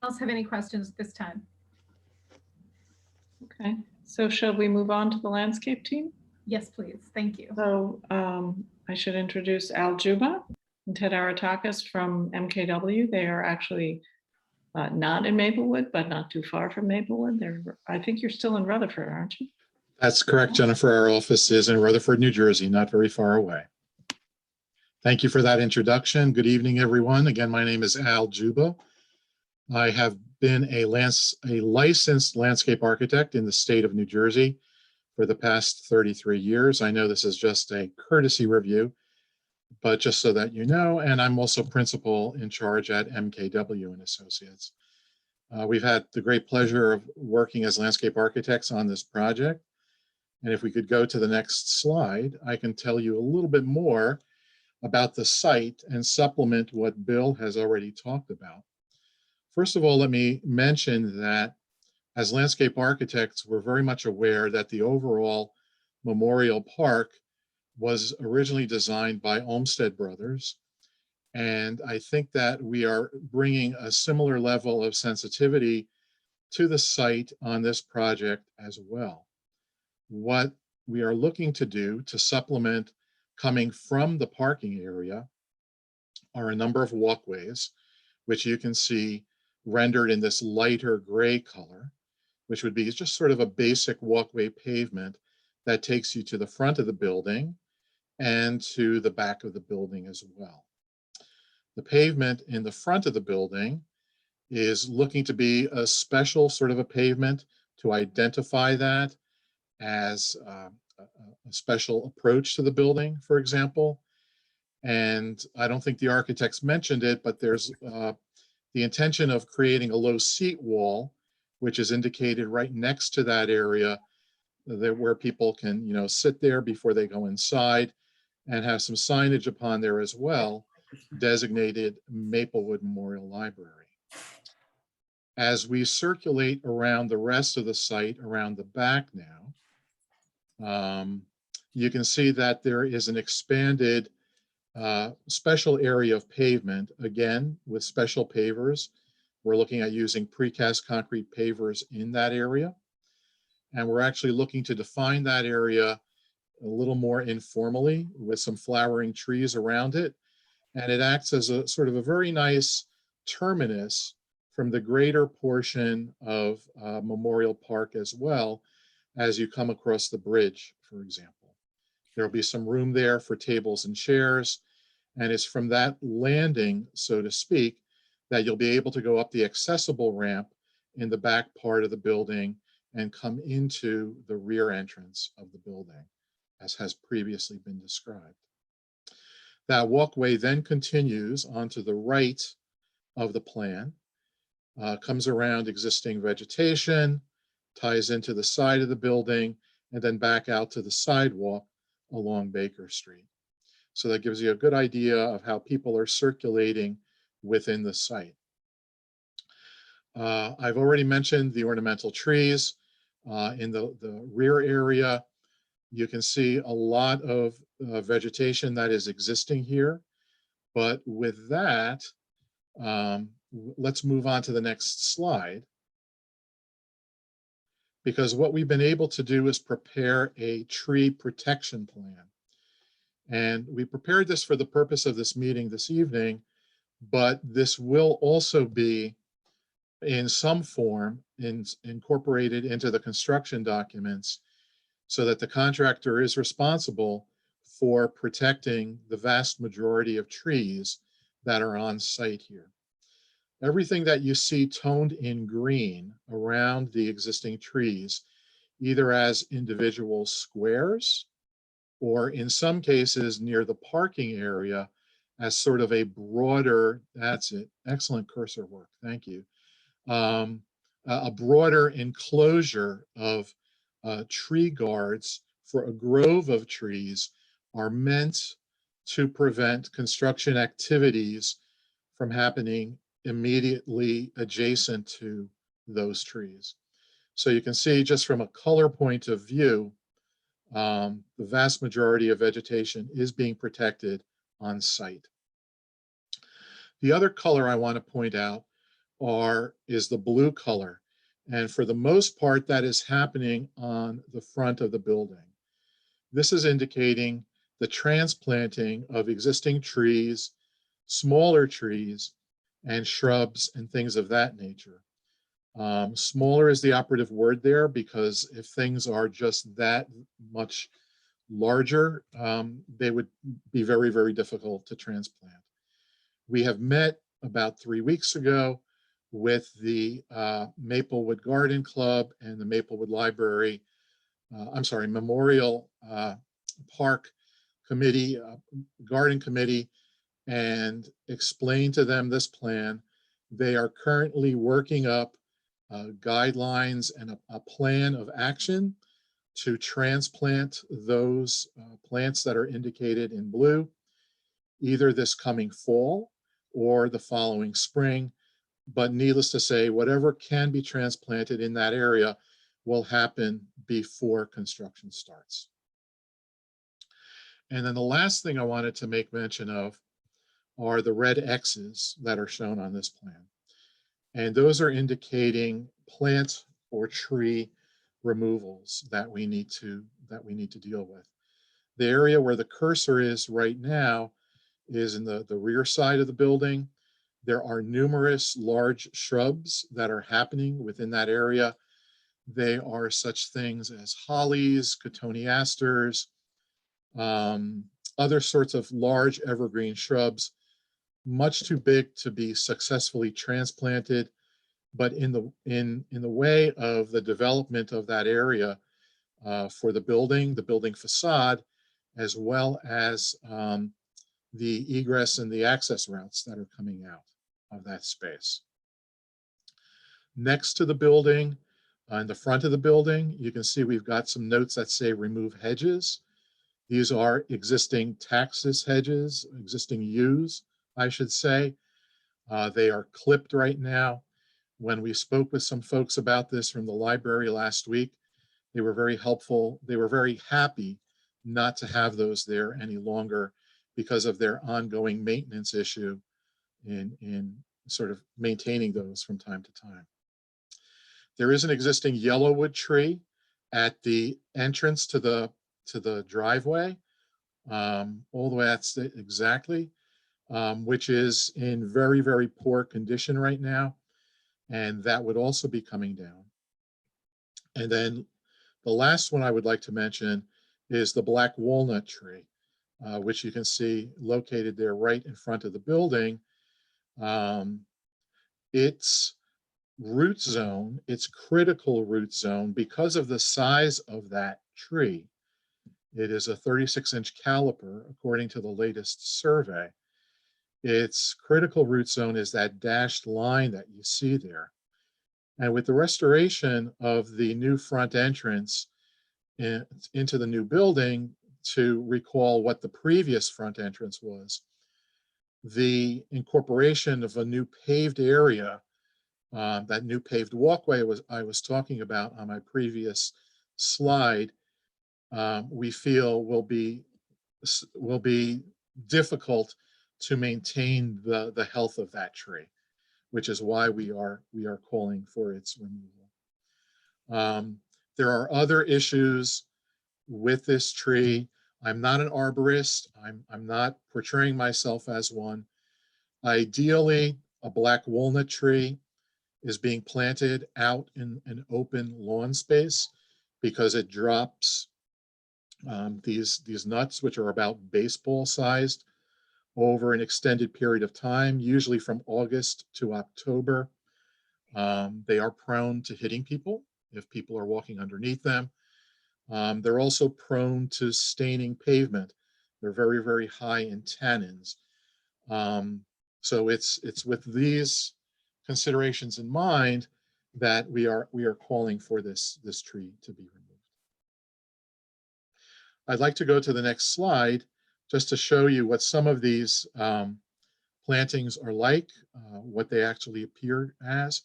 [SPEAKER 1] Else have any questions at this time?
[SPEAKER 8] Okay, so shall we move on to the landscape team?
[SPEAKER 1] Yes, please. Thank you.
[SPEAKER 8] So I should introduce Al Juba and Ted Aratakis from MKW. They are actually not in Maplewood, but not too far from Maplewood. I think you're still in Rutherford, aren't you?
[SPEAKER 13] That's correct, Jennifer. Our office is in Rutherford, New Jersey, not very far away. Thank you for that introduction. Good evening, everyone. Again, my name is Al Juba. I have been a licensed landscape architect in the state of New Jersey for the past 33 years. I know this is just a courtesy review, but just so that you know, and I'm also principal in charge at MKW and Associates. We've had the great pleasure of working as landscape architects on this project. And if we could go to the next slide, I can tell you a little bit more about the site and supplement what Bill has already talked about. First of all, let me mention that as landscape architects, we're very much aware that the overall Memorial Park was originally designed by Olmsted Brothers. And I think that we are bringing a similar level of sensitivity to the site on this project as well. What we are looking to do to supplement coming from the parking area are a number of walkways, which you can see rendered in this lighter gray color, which would be just sort of a basic walkway pavement that takes you to the front of the building and to the back of the building as well. The pavement in the front of the building is looking to be a special sort of a pavement to identify that as a special approach to the building, for example. And I don't think the architects mentioned it, but there's the intention of creating a low seat wall, which is indicated right next to that area where people can, sit there before they go inside, and have some signage upon there as well, designated Maplewood Memorial Library. As we circulate around the rest of the site around the back now, you can see that there is an expanded special area of pavement, again, with special pavers. We're looking at using precast concrete pavers in that area. And we're actually looking to define that area a little more informally with some flowering trees around it. And it acts as a sort of a very nice terminus from the greater portion of Memorial Park, as well as you come across the bridge, for example. There'll be some room there for tables and chairs. And it's from that landing, so to speak, that you'll be able to go up the accessible ramp in the back part of the building and come into the rear entrance of the building, as has previously been described. That walkway then continues onto the right of the plan, comes around existing vegetation, ties into the side of the building, and then back out to the sidewalk along Baker Street. So that gives you a good idea of how people are circulating within the site. I've already mentioned the ornamental trees in the rear area. You can see a lot of vegetation that is existing here. But with that, let's move on to the next slide. Because what we've been able to do is prepare a tree protection plan. And we prepared this for the purpose of this meeting this evening, but this will also be in some form incorporated into the construction documents, so that the contractor is responsible for protecting the vast majority of trees that are on site here. Everything that you see toned in green around the existing trees, either as individual squares, or in some cases near the parking area as sort of a broader, that's it, excellent cursor work, thank you, a broader enclosure of tree guards for a grove of trees are meant to prevent construction activities from happening immediately adjacent to those trees. So you can see just from a color point of view, the vast majority of vegetation is being protected on site. The other color I want to point out is the blue color. And for the most part, that is happening on the front of the building. This is indicating the transplanting of existing trees, smaller trees, and shrubs and things of that nature. Smaller is the operative word there, because if things are just that much larger, they would be very, very difficult to transplant. We have met about 3 weeks ago with the Maplewood Garden Club and the Maplewood Library, Memorial Park Committee, Garden Committee, and explained to them this plan. They are currently working up guidelines and a plan of action to transplant those plants that are indicated in blue, either this coming fall or the following spring. But needless to say, whatever can be transplanted in that area will happen before construction starts. And then the last thing I wanted to make mention of are the red X's that are shown on this plan. And those are indicating plant or tree removals that we need to deal with. The area where the cursor is right now is in the rear side of the building. There are numerous large shrubs that are happening within that area. They are such things as hollies, cotoneasters, other sorts of large evergreen shrubs, much too big to be successfully transplanted. But in the way of the development of that area for the building facade, as well as the egress and the access routes that are coming out of that space. Next to the building, in the front of the building, you can see we've got some notes that say remove hedges. These are existing taxus hedges, existing yews, I should say. They are clipped right now. When we spoke with some folks about this from the library last week, they were very helpful. They were very happy not to have those there any longer because of their ongoing maintenance issue in sort of maintaining those from time to time. There is an existing yellowwood tree at the entrance to the driveway, all the way exactly, which is in very, very poor condition right now. And that would also be coming down. And then the last one I would like to mention is the black walnut tree, which you can see located there right in front of the building. Its root zone, its critical root zone, because of the size of that tree, it is a 36-inch caliper, according to the latest survey. Its critical root zone is that dashed line that you see there. And with the restoration of the new front entrance into the new building, to recall what the previous front entrance was, the incorporation of a new paved area, that new paved walkway I was talking about on my previous slide, we feel will be difficult to maintain the health of that tree, which is why we are calling for its removal. There are other issues with this tree. I'm not an arborist. I'm not portraying myself as one. Ideally, a black walnut tree is being planted out in an open lawn space because it drops these nuts, which are about baseball sized, over an extended period of time, usually from August to October. They are prone to hitting people if people are walking underneath them. They're also prone to staining pavement. They're very, very high in tannins. So it's with these considerations in mind that we are calling for this tree to be removed. I'd like to go to the next slide just to show you what some of these plantings are like, what they actually appear as.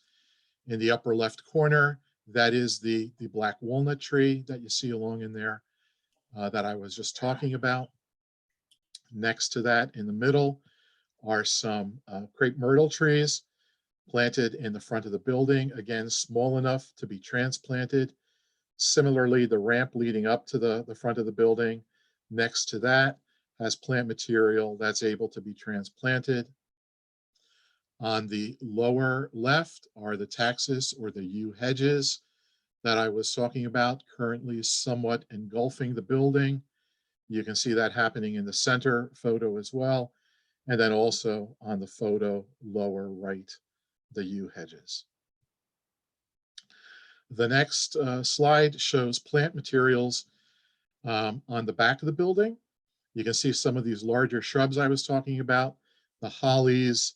[SPEAKER 13] In the upper left corner, that is the black walnut tree that you see along in there that I was just talking about. Next to that in the middle are some crepe myrtle trees planted in the front of the building, again, small enough to be transplanted. Similarly, the ramp leading up to the front of the building next to that has plant material that's able to be transplanted. On the lower left are the taxus or the yew hedges that I was talking about, currently somewhat engulfing the building. You can see that happening in the center photo as well. And then also on the photo lower right, the yew hedges. The next slide shows plant materials on the back of the building. You can see some of these larger shrubs I was talking about, the hollies,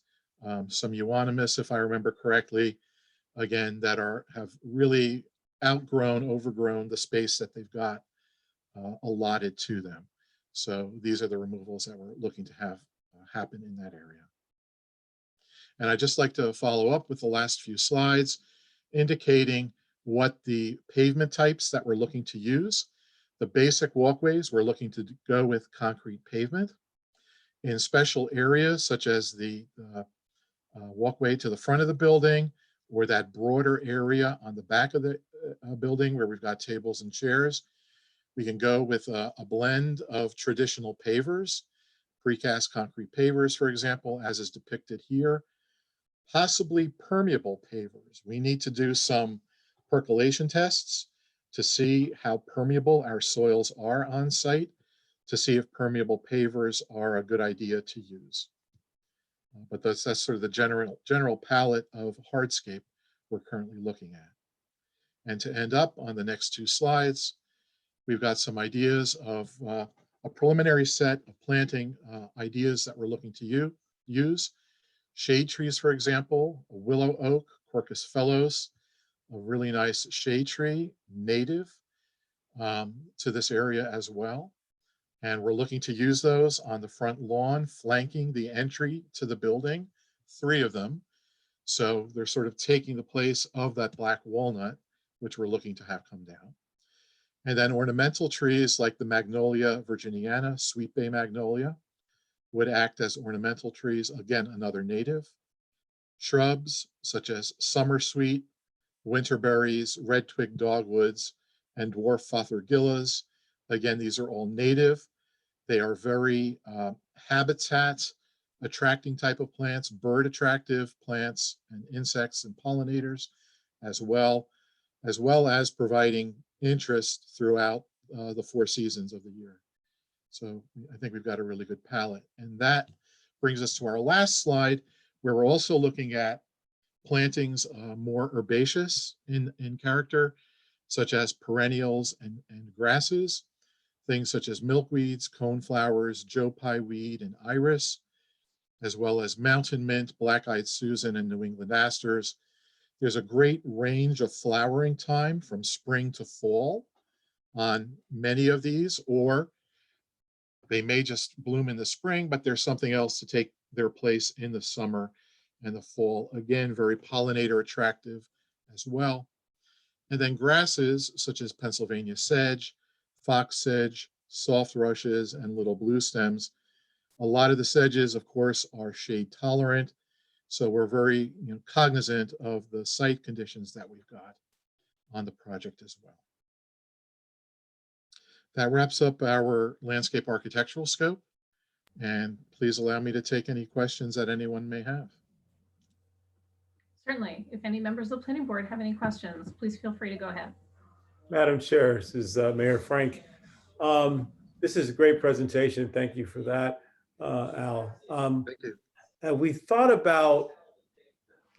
[SPEAKER 13] some euonymus, if I remember correctly, again, that have really overgrown the space that they've got allotted to them. So these are the removals that we're looking to have happen in that area. And I'd just like to follow up with the last few slides indicating what the pavement types that we're looking to use. The basic walkways, we're looking to go with concrete pavement. In special areas such as the walkway to the front of the building or that broader area on the back of the building where we've got tables and chairs, we can go with a blend of traditional pavers, precast concrete pavers, for example, as is depicted here, possibly permeable pavers. We need to do some percolation tests to see how permeable our soils are on site, to see if permeable pavers are a good idea to use. But that's sort of the general palette of hardscape we're currently looking at. And to end up on the next two slides, we've got some ideas of a preliminary set of planting ideas that we're looking to use. Shade trees, for example, a willow oak, Quercus phellos, a really nice shade tree, native to this area as well. And we're looking to use those on the front lawn, flanking the entry to the building, 3 of them. So they're sort of taking the place of that black walnut, which we're looking to have come down. And then ornamental trees like the Magnolia virginiana, sweet bay magnolia, would act as ornamental trees, again, another native. Shrubs such as summer sweet, winterberries, red twig dogwoods, and dwarf fothergillas. Again, these are all native. They are very habitat attracting type of plants, bird attractive plants and insects and pollinators as well as providing interest throughout the 4 seasons of the year. So I think we've got a really good palette. And that brings us to our last slide, where we're also looking at plantings more herbaceous in character, such as perennials and grasses, things such as milkweeds, coneflowers, Joe Pye weed, and iris, as well as mountain mint, black-eyed Susan, and New England asters. There's a great range of flowering time from spring to fall on many of these, or they may just bloom in the spring, but there's something else to take their place in the summer and the fall. Again, very pollinator attractive as well. And then grasses such as Pennsylvania sedge, fox sedge, soft rushes, and little blue stems. A lot of the sedges, of course, are shade tolerant. So we're very cognizant of the site conditions that we've got on the project as well. That wraps up our landscape architectural scope. And please allow me to take any questions that anyone may have.
[SPEAKER 1] Certainly. If any members of the planning board have any questions, please feel free to go ahead.
[SPEAKER 11] Madam Chair, this is Mayor Frank. This is a great presentation. Thank you for that, Al.
[SPEAKER 13] Thank you.
[SPEAKER 11] We thought about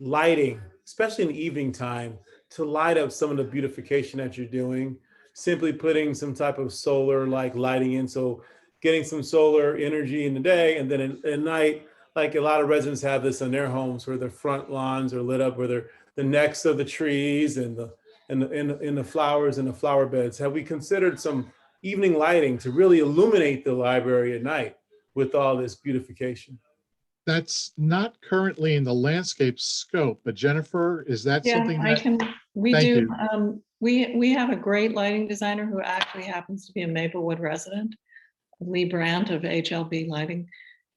[SPEAKER 11] lighting, especially in the evening time, to light up some of the beautification that you're doing, simply putting some type of solar like lighting in. So getting some solar energy in the day, and then at night, like a lot of residents have this in their homes where their front lawns are lit up, where they're the necks of the trees and the flowers and the flower beds. Have we considered some evening lighting to really illuminate the library at night with all this beautification?
[SPEAKER 13] That's not currently in the landscape scope, but Jennifer, is that
[SPEAKER 8] Yeah,
[SPEAKER 13] something
[SPEAKER 8] I
[SPEAKER 13] that?
[SPEAKER 8] can, we
[SPEAKER 13] Thank
[SPEAKER 8] do.
[SPEAKER 13] you.
[SPEAKER 8] We have a great lighting designer who actually happens to be a Maplewood resident, Lee Brandt of HLB Lighting.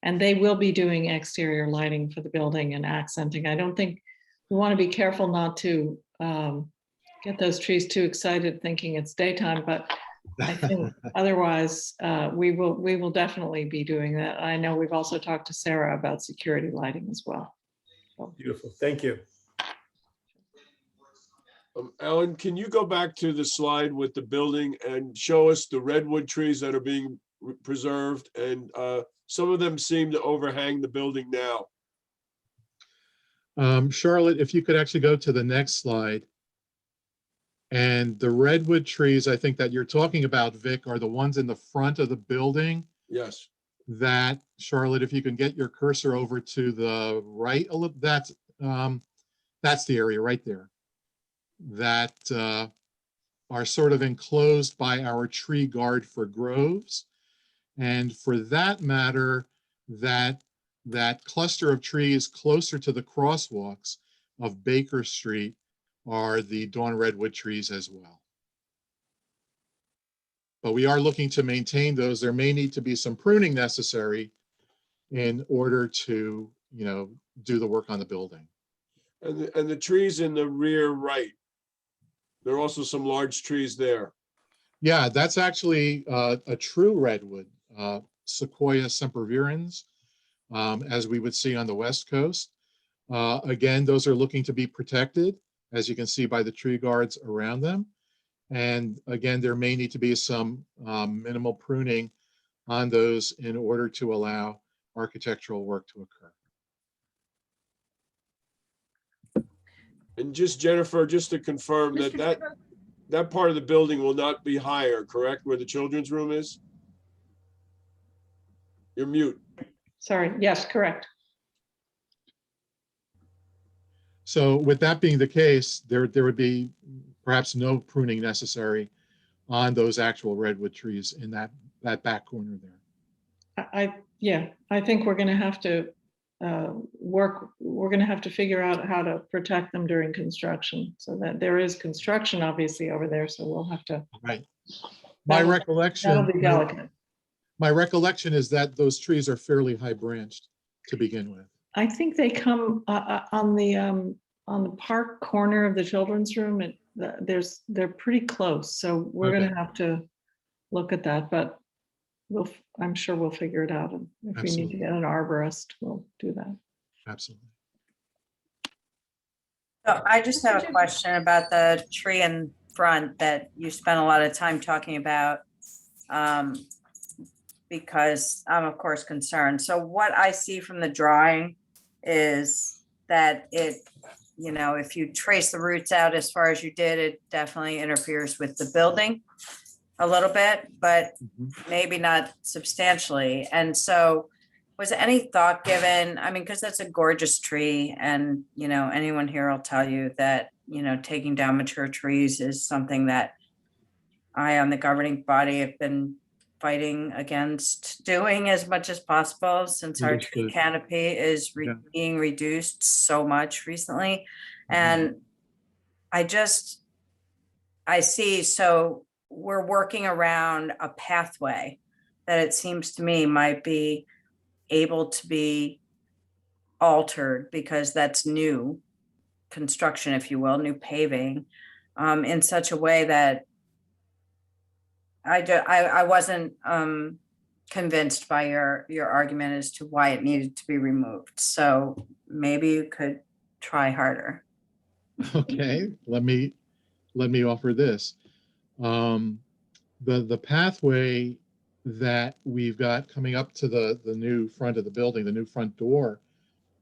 [SPEAKER 8] And they will be doing exterior lighting for the building and accenting. I don't think, we want to be careful not to get those trees too excited thinking it's daytime, but I think otherwise we will definitely be doing that. I know we've also talked to Sarah about security lighting as well.
[SPEAKER 11] Beautiful. Thank you.
[SPEAKER 5] Alan, can you go back to the slide with the building and show us the redwood trees that are being preserved? And some of them seem to overhang the building now.
[SPEAKER 13] Charlotte, if you could actually go to the next slide. And the redwood trees, I think that you're talking about, Vic, are the ones in the front of the building.
[SPEAKER 5] Yes.
[SPEAKER 13] That, Charlotte, if you can get your cursor over to the right a little, that's the area right there. That are sort of enclosed by our tree guard for groves. And for that matter, that cluster of trees closer to the crosswalks of Baker Street are the Dawn redwood trees as well. But we are looking to maintain those. There may need to be some pruning necessary in order to, do the work on the building.
[SPEAKER 5] And the trees in the rear right, there are also some large trees there.
[SPEAKER 13] Yeah, that's actually a true redwood, Sequoia sempervirens, as we would see on the West Coast. Again, those are looking to be protected, as you can see by the tree guards around them. And again, there may need to be some minimal pruning on those in order to allow architectural work to occur.
[SPEAKER 5] And just Jennifer, just to confirm that part of the building will not be higher, correct? Where the children's room is? You're mute.
[SPEAKER 8] Sorry, yes, correct.
[SPEAKER 13] So with that being the case, there would be perhaps no pruning necessary on those actual redwood trees in that back corner there.
[SPEAKER 8] I think we're going to have to we're going to have to figure out how to protect them during construction, so that there is construction obviously over there, so we'll have to.
[SPEAKER 13] Right. My recollection.
[SPEAKER 8] That'll be delicate.
[SPEAKER 13] My recollection is that those trees are fairly high branched to begin with.
[SPEAKER 8] I think they come on the park corner of the children's room. They're pretty close, so we're
[SPEAKER 13] Okay.
[SPEAKER 8] going to have to look at that, but I'm sure we'll figure it out. And if we need to get an arborist, we'll do that.
[SPEAKER 13] Absolutely.
[SPEAKER 14] So I just have a question about the tree in front that you spent a lot of time talking about, because I'm of course concerned. So what I see from the drawing is that if you trace the roots out as far as you did, it definitely interferes with the building a little bit, but maybe not substantially. And so was any thought given, because that's a gorgeous tree, and anyone here will tell you that taking down mature trees is something that I, on the governing body, have been fighting against doing as much as possible, since our tree
[SPEAKER 13] Understood.
[SPEAKER 14] canopy is being reduced so much recently. And I see, so we're working around a pathway that it seems to me might be able to be altered, because that's new construction, if you will, new paving, in such a way that I wasn't convinced by your argument as to why it needed to be removed. So maybe you could try harder.
[SPEAKER 13] Okay, let me offer this. The pathway that we've got coming up to the new front of the building, the new front door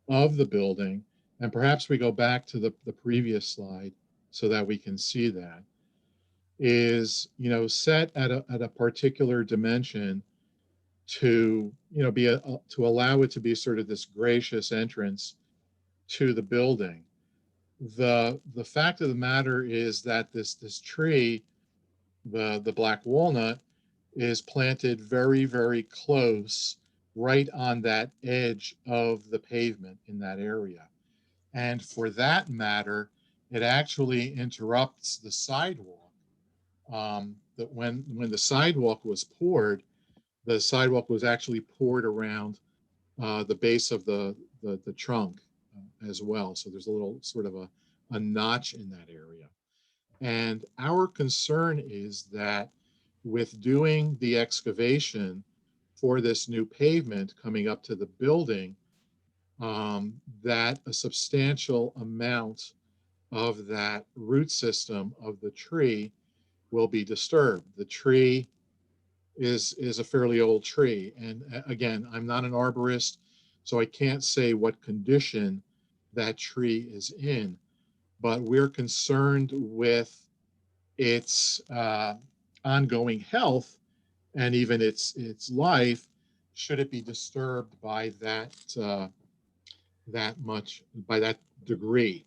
[SPEAKER 13] of the building, and perhaps we go back to the previous slide so that we can see that, is set at a particular dimension to to allow it to be sort of this gracious entrance to the building. The fact of the matter is that this tree, the black walnut, is planted very, very close right on that edge of the pavement in that area. And for that matter, it actually interrupts the sidewalk. That when the sidewalk was poured, the sidewalk was actually poured around the base of the trunk as well. So there's a little sort of a notch in that area. And our concern is that with doing the excavation for this new pavement coming up to the building, that a substantial amount of that root system of the tree will be disturbed. The tree is a fairly old tree. And again, I'm not an arborist, so I can't say what condition that tree is in, but we're concerned with its ongoing health and even its life should it be disturbed by that degree.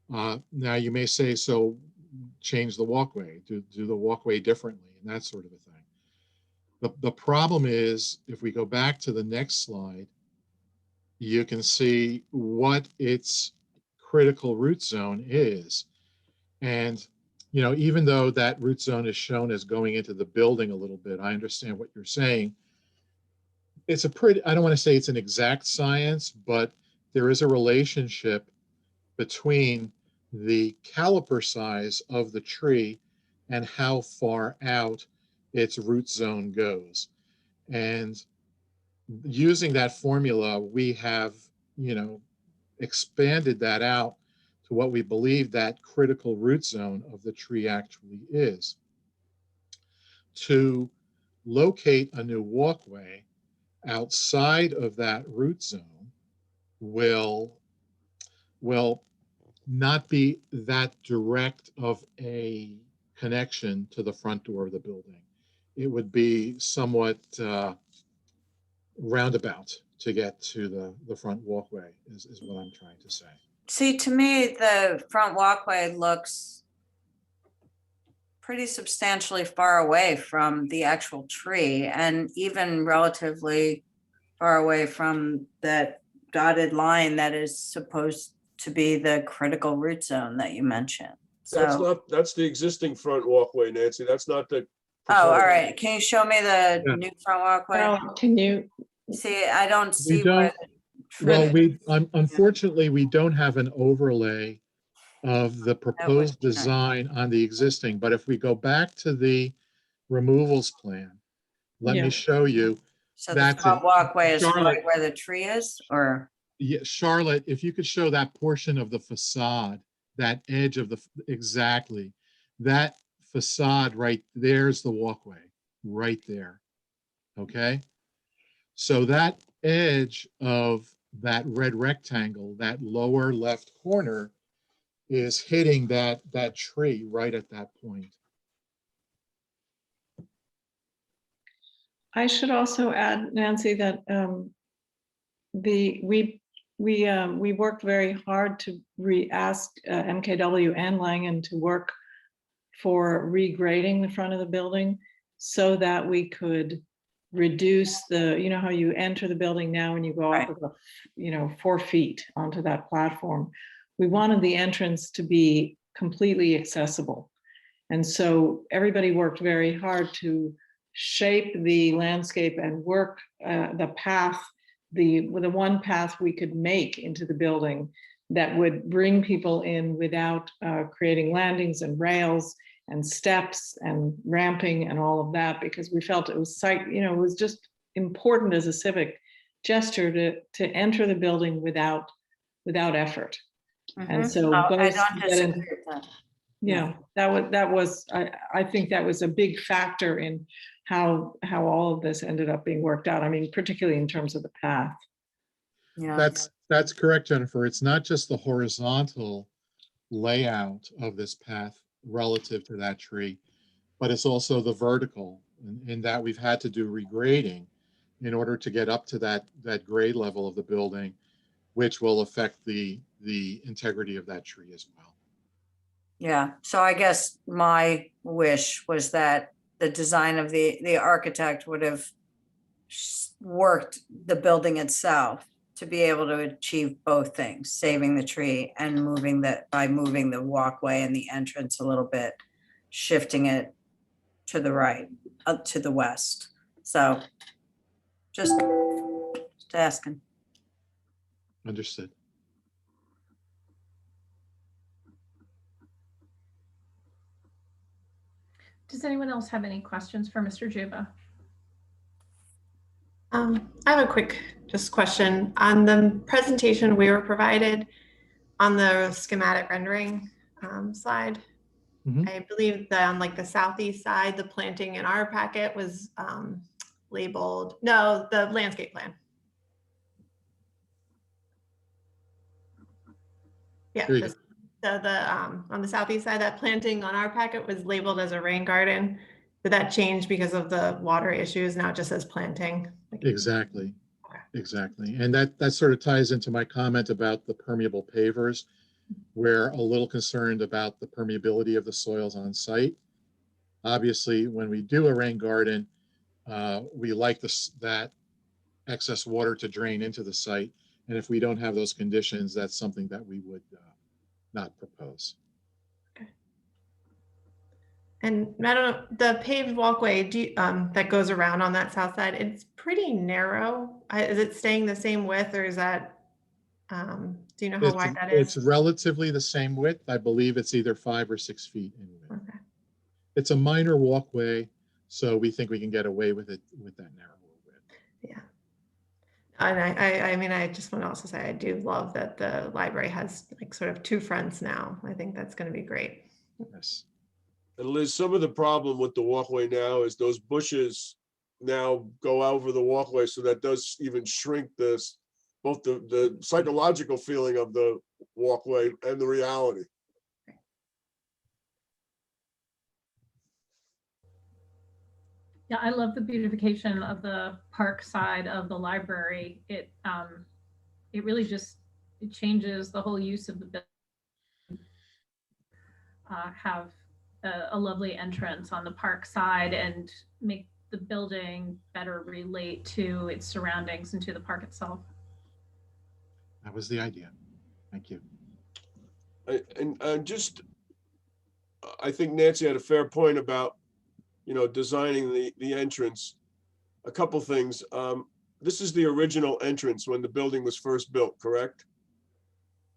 [SPEAKER 13] Now you may say, so change the walkway, do the walkway differently and that sort of a thing. The problem is, if we go back to the next slide, you can see what its critical root zone is. And, you know, even though that root zone is shown as going into the building a little bit, I understand what you're saying. It's a pretty, I don't want to say it's an exact science, but there is a relationship between the caliper size of the tree and how far out its root zone goes. And using that formula, we have, you know, expanded that out to what we believe that critical root zone of the tree actually is. To locate a new walkway outside of that root zone will not be that direct of a connection to the front door of the building. It would be somewhat roundabout to get to the front walkway is what I'm trying to say.
[SPEAKER 14] See, to me, the front walkway looks pretty substantially far away from the actual tree and even relatively far away from that dotted line that is supposed to be the critical root zone that you mentioned.
[SPEAKER 5] That's the existing front walkway, Nancy. That's not the.
[SPEAKER 14] Oh, all right. Can you show me the new front walkway?
[SPEAKER 8] Oh, can you?
[SPEAKER 14] See, I don't see what.
[SPEAKER 13] Well, unfortunately, we don't have an overlay of the proposed design on the existing, but if we go back to the removals plan, let me show you.
[SPEAKER 14] So the front walkway is right where the tree is, or?
[SPEAKER 13] Yeah, Charlotte, if you could show that portion of the facade, that edge of exactly, that facade right there's the walkway, right there, okay? So that edge of that red rectangle, that lower left corner is hitting that tree right at that point.
[SPEAKER 8] I should also add, Nancy, that we worked very hard to ask MKW and Langen to work for regrading the front of the building so that we could reduce the, you know, how you enter the building now and you go off of 4 feet onto that platform. We wanted the entrance to be completely accessible. And so everybody worked very hard to shape the landscape and work the path, the one path we could make into the building that would bring people in without creating landings and rails and steps and ramping and all of that, because we felt it was it was just important as a civic gesture to enter the building without effort. And so
[SPEAKER 14] I don't disagree with that.
[SPEAKER 8] Yeah, that was I think that was a big factor in how all of this ended up being worked out. I mean, particularly in terms of the path.
[SPEAKER 14] Yeah,
[SPEAKER 13] that's correct, Jennifer. It's not just the horizontal layout of this path relative to that tree, but it's also the vertical, in that we've had to do regrading in order to get up to that grade level of the building, which will affect the integrity of that tree as well.
[SPEAKER 14] Yeah, so I guess my wish was that the design of the architect would have worked the building itself to be able to achieve both things, saving the tree and by moving the walkway and the entrance a little bit, shifting it to the right, up to the west. So just asking.
[SPEAKER 13] Understood.
[SPEAKER 1] Does anyone else have any questions for Mr. Juba?
[SPEAKER 4] I have a quick just question on the presentation we were provided on the schematic rendering slide. I believe that on like the southeast side, the planting in our packet was labeled, no, the landscape plan. Yeah,
[SPEAKER 13] There you go.
[SPEAKER 4] the on the southeast side, that planting on our packet was labeled as a rain garden. Did that change because of the water issues? Now it just says planting.
[SPEAKER 13] Exactly. Exactly. And that sort of ties into my comment about the permeable pavers. We're a little concerned about the permeability of the soils on site. Obviously, when we do a rain garden, we like that excess water to drain into the site. And if we don't have those conditions, that's something that we would not propose.
[SPEAKER 4] And Madam, the paved walkway that goes around on that south side, it's pretty narrow. Is it staying the same width, or is that, do you know how wide that is?
[SPEAKER 13] It's relatively the same width. I believe it's either 5 or 6 feet in width.
[SPEAKER 4] Okay.
[SPEAKER 13] It's a minor walkway, so we think we can get away with it with that narrow width.
[SPEAKER 4] Yeah. And I mean, I just want to also say, I do love that the library has like sort of 2 fronts now. I think that's going to be great.
[SPEAKER 13] Yes.
[SPEAKER 5] And Liz, some of the problem with the walkway now is those bushes now go over the walkway, so that does even shrink this, both the psychological feeling of the walkway and the reality.
[SPEAKER 1] Yeah, I love the beautification of the park side of the library. It really just, it changes the whole use of the building. Have a lovely entrance on the park side and make the building better relate to its surroundings and to the park itself.
[SPEAKER 13] That was the idea. Thank you.
[SPEAKER 5] I think Nancy had a fair point about, designing the entrance. A couple things. This is the original entrance when the building was first built, correct?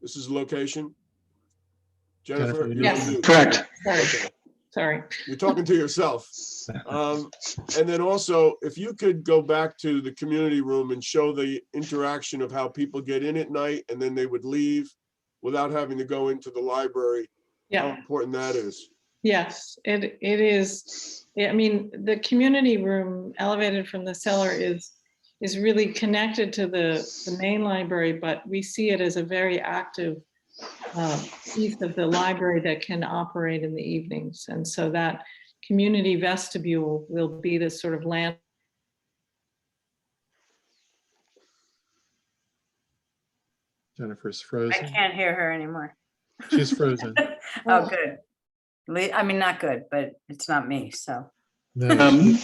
[SPEAKER 5] This is the location? Jennifer? You're
[SPEAKER 8] Yes.
[SPEAKER 5] on mute.
[SPEAKER 9] Correct.
[SPEAKER 5] Okay.
[SPEAKER 8] Sorry.
[SPEAKER 5] You're talking to yourself. And then also, if you could go back to the community room and show the interaction of how people get in at night and then they would leave without having to go into the library. How
[SPEAKER 8] Yeah.
[SPEAKER 5] important that is.
[SPEAKER 8] Yes, it is. I mean, the community room elevated from the cellar is really connected to the main library, but we see it as a very active piece of the library that can operate in the evenings. And so that community vestibule will be this sort of land.
[SPEAKER 13] Jennifer's
[SPEAKER 14] I
[SPEAKER 13] frozen.
[SPEAKER 14] can't hear her anymore.
[SPEAKER 13] She's frozen.
[SPEAKER 14] Oh, good. I mean, not good, but it's not me, so.
[SPEAKER 13] No,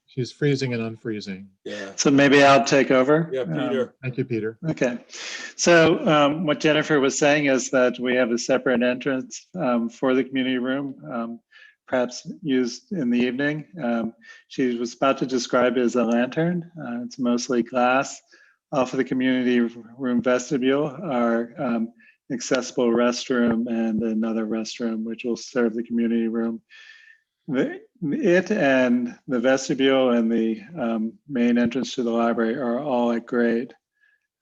[SPEAKER 13] she's freezing and unfreezing.
[SPEAKER 5] Yeah.
[SPEAKER 9] So maybe I'll take over.
[SPEAKER 5] Yeah, Peter.
[SPEAKER 13] Thank you, Peter.
[SPEAKER 9] Okay. So what Jennifer was saying is that we have a separate entrance for the community room, perhaps used in the evening. She was about to describe it as a lantern. It's mostly glass. Off of the community room vestibule are accessible restroom and another restroom, which will serve the community room. It and the vestibule and the main entrance to the library are all at grade.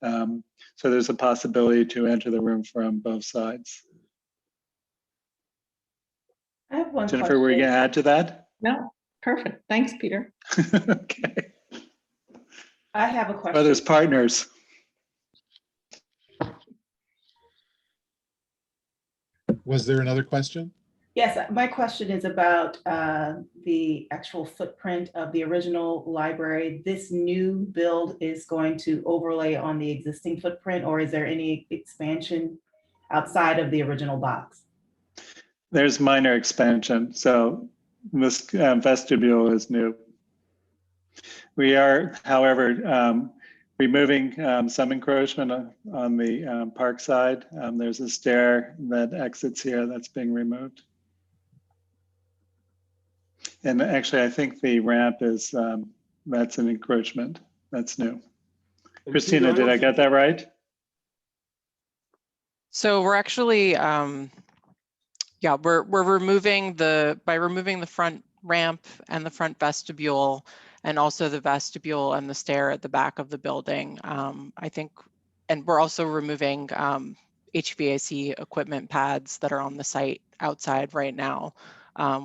[SPEAKER 9] So there's a possibility to enter the room from both sides.
[SPEAKER 4] I have one
[SPEAKER 9] Jennifer, were you going to add to that?
[SPEAKER 8] No, perfect. Thanks, Peter.
[SPEAKER 9] Okay.
[SPEAKER 4] I have a question.
[SPEAKER 9] Brothers, partners.
[SPEAKER 13] Was there another question?
[SPEAKER 15] Yes, my question is about the actual footprint of the original library. This new build is going to overlay on the existing footprint, or is there any expansion outside of the original box?
[SPEAKER 9] There's minor expansion. So this vestibule is new. We are, however, removing some encroachment on the park side. There's a stair that exits here that's being removed. And actually, I think the ramp is, that's an encroachment. That's new.
[SPEAKER 5] And
[SPEAKER 9] Christina,
[SPEAKER 5] Peter,
[SPEAKER 9] did I get that right?
[SPEAKER 7] So we're actually, yeah, we're removing by removing the front ramp and the front vestibule, and also the vestibule and the stair at the back of the building. I think, and we're also removing HVAC equipment pads that are on the site outside right now.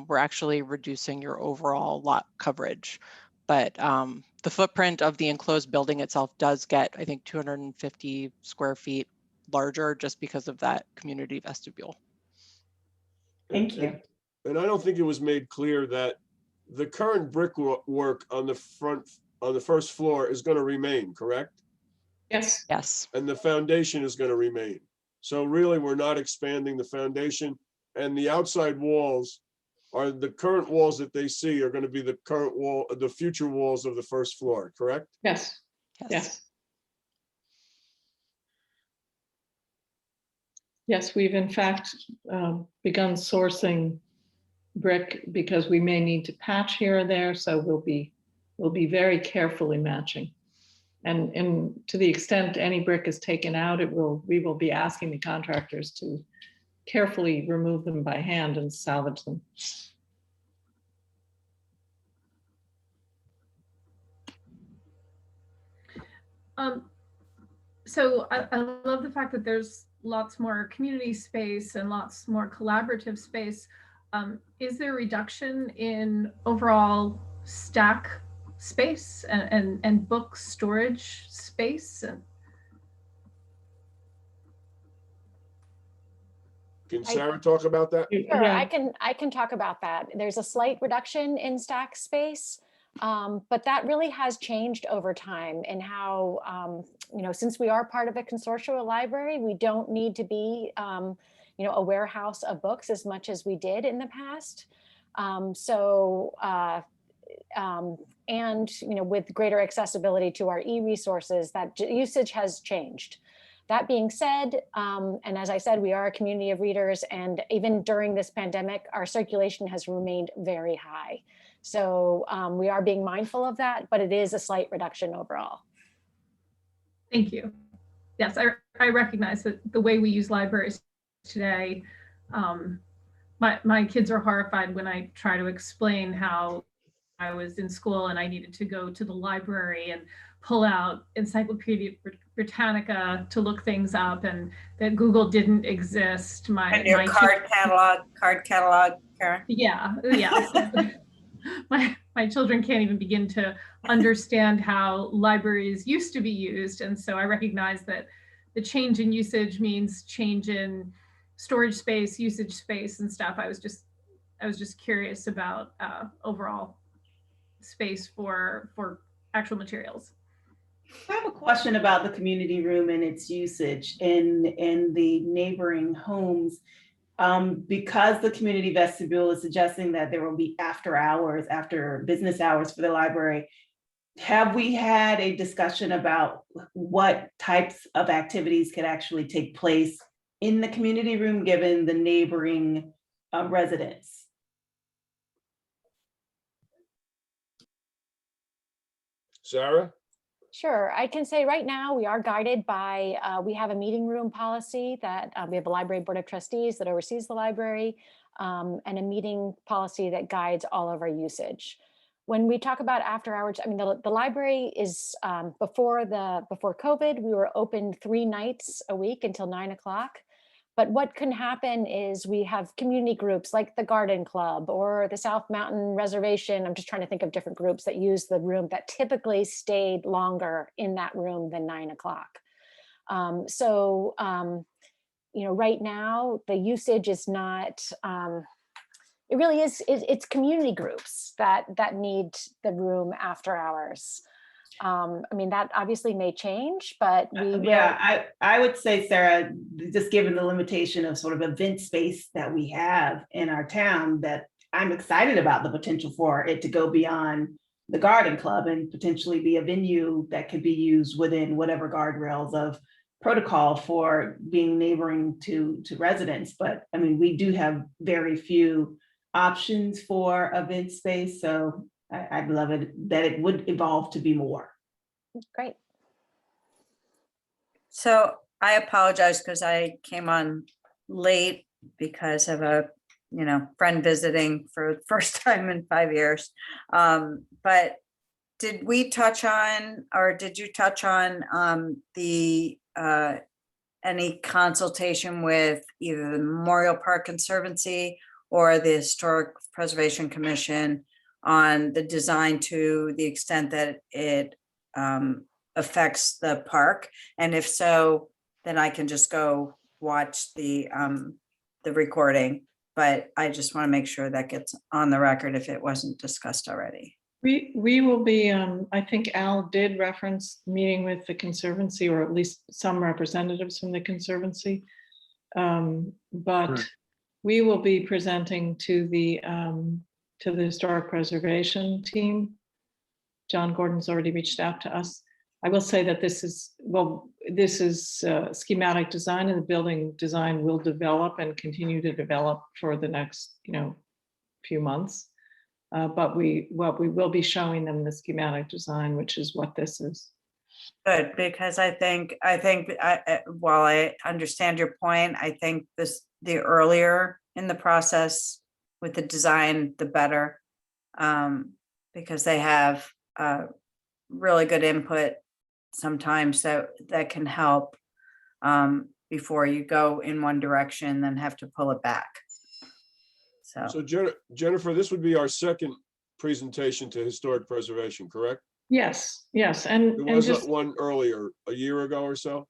[SPEAKER 7] We're actually reducing your overall lot coverage, but the footprint of the enclosed building itself does get, I think, 250 square feet larger just because of that community vestibule.
[SPEAKER 15] Thank you.
[SPEAKER 5] And I don't think it was made clear that the current brickwork on the front, on the first floor is going to remain, correct?
[SPEAKER 8] Yes.
[SPEAKER 7] Yes.
[SPEAKER 5] And the foundation is going to remain. So really, we're not expanding the foundation, and the outside walls are the current walls that they see are going to be the current wall, the future walls of the first floor, correct?
[SPEAKER 8] Yes.
[SPEAKER 7] Yes.
[SPEAKER 8] Yes. Yes, we've in fact begun sourcing brick because we may need to patch here or there. So we'll be very carefully matching. And to the extent any brick is taken out, we will be asking the contractors to carefully remove them by hand and salvage them.
[SPEAKER 1] So I love the fact that there's lots more community space and lots more collaborative space. Is there a reduction in overall stack space and book storage space?
[SPEAKER 5] Can Sarah talk about that?
[SPEAKER 6] Sure, I can talk about that. There's a slight reduction in stack space, but that really has changed over time in how, since we are part of a consortium library, we don't need to be, a warehouse of books as much as we did in the past. And with greater accessibility to our e-resources, that usage has changed. That being said, and as I said, we are a community of readers, and even during this pandemic, our circulation has remained very high. So we are being mindful of that, but it is a slight reduction overall.
[SPEAKER 1] Thank you. Yes, I recognize that the way we use libraries today, my kids are horrified when I try to explain how I was in school and I needed to go to the library and pull out Encyclopedia Britannica to look things up, and that Google didn't exist.
[SPEAKER 14] And your card catalog, Karen.
[SPEAKER 1] Yeah. My children can't even begin to understand how libraries used to be used. And so I recognize that the change in usage means change in storage space, usage space and stuff. I was just curious about overall space for actual materials.
[SPEAKER 15] I have a question about the community room and its usage in the neighboring homes. Because the community vestibule is suggesting that there will be after business hours for the library, have we had a discussion about what types of activities could actually take place in the community room given the neighboring residents?
[SPEAKER 5] Sarah?
[SPEAKER 6] Sure, I can say right now we are guided by, we have a meeting room policy that we have a library board of trustees that oversees the library, and a meeting policy that guides all of our usage. When we talk about after hours, I mean, the library is, before COVID, we were open 3 nights a week until 9 o'clock. But what can happen is we have community groups like the Garden Club or the South Mountain Reservation. I'm just trying to think of different groups that use the room that typically stayed longer in that room than 9 o'clock. Right now the usage is not, it really is, it's community groups that need the room after hours. I mean, that obviously may change, but we will.
[SPEAKER 15] Yeah, I would say, Sarah, just given the limitation of sort of event space that we have in our town, that I'm excited about the potential for it to go beyond the garden club and potentially be a venue that could be used within whatever guardrails of protocol for being neighboring to residents. But I mean, we do have very few options for event space. So I'd love it that it would evolve to be more.
[SPEAKER 6] Great.
[SPEAKER 14] So I apologize because I came on late because of a, friend visiting for the first time in 5 years. But did we touch on, or did you touch on any consultation with either the Memorial Park Conservancy or the Historic Preservation Commission on the design to the extent that it affects the park? And if so, then I can just go watch the recording, but I just want to make sure that gets on the record if it wasn't discussed already.
[SPEAKER 8] We will be, I think Al did reference meeting with the Conservancy, or at least some representatives from the Conservancy. But we will be presenting to the Historic Preservation team. John Gordon's already reached out to us. I will say that this is schematic design, and the building design will develop and continue to develop for the next, few months. But we will be showing them the schematic design, which is what this is.
[SPEAKER 14] Good, because I think while I understand your point, I think the earlier in the process with the design, the better, because they have really good input sometimes that can help before you go in one direction, then have to pull it back.
[SPEAKER 5] So Jennifer, this would be our second presentation to Historic Preservation, correct?
[SPEAKER 8] Yes. And
[SPEAKER 5] there was one earlier, a year ago or so.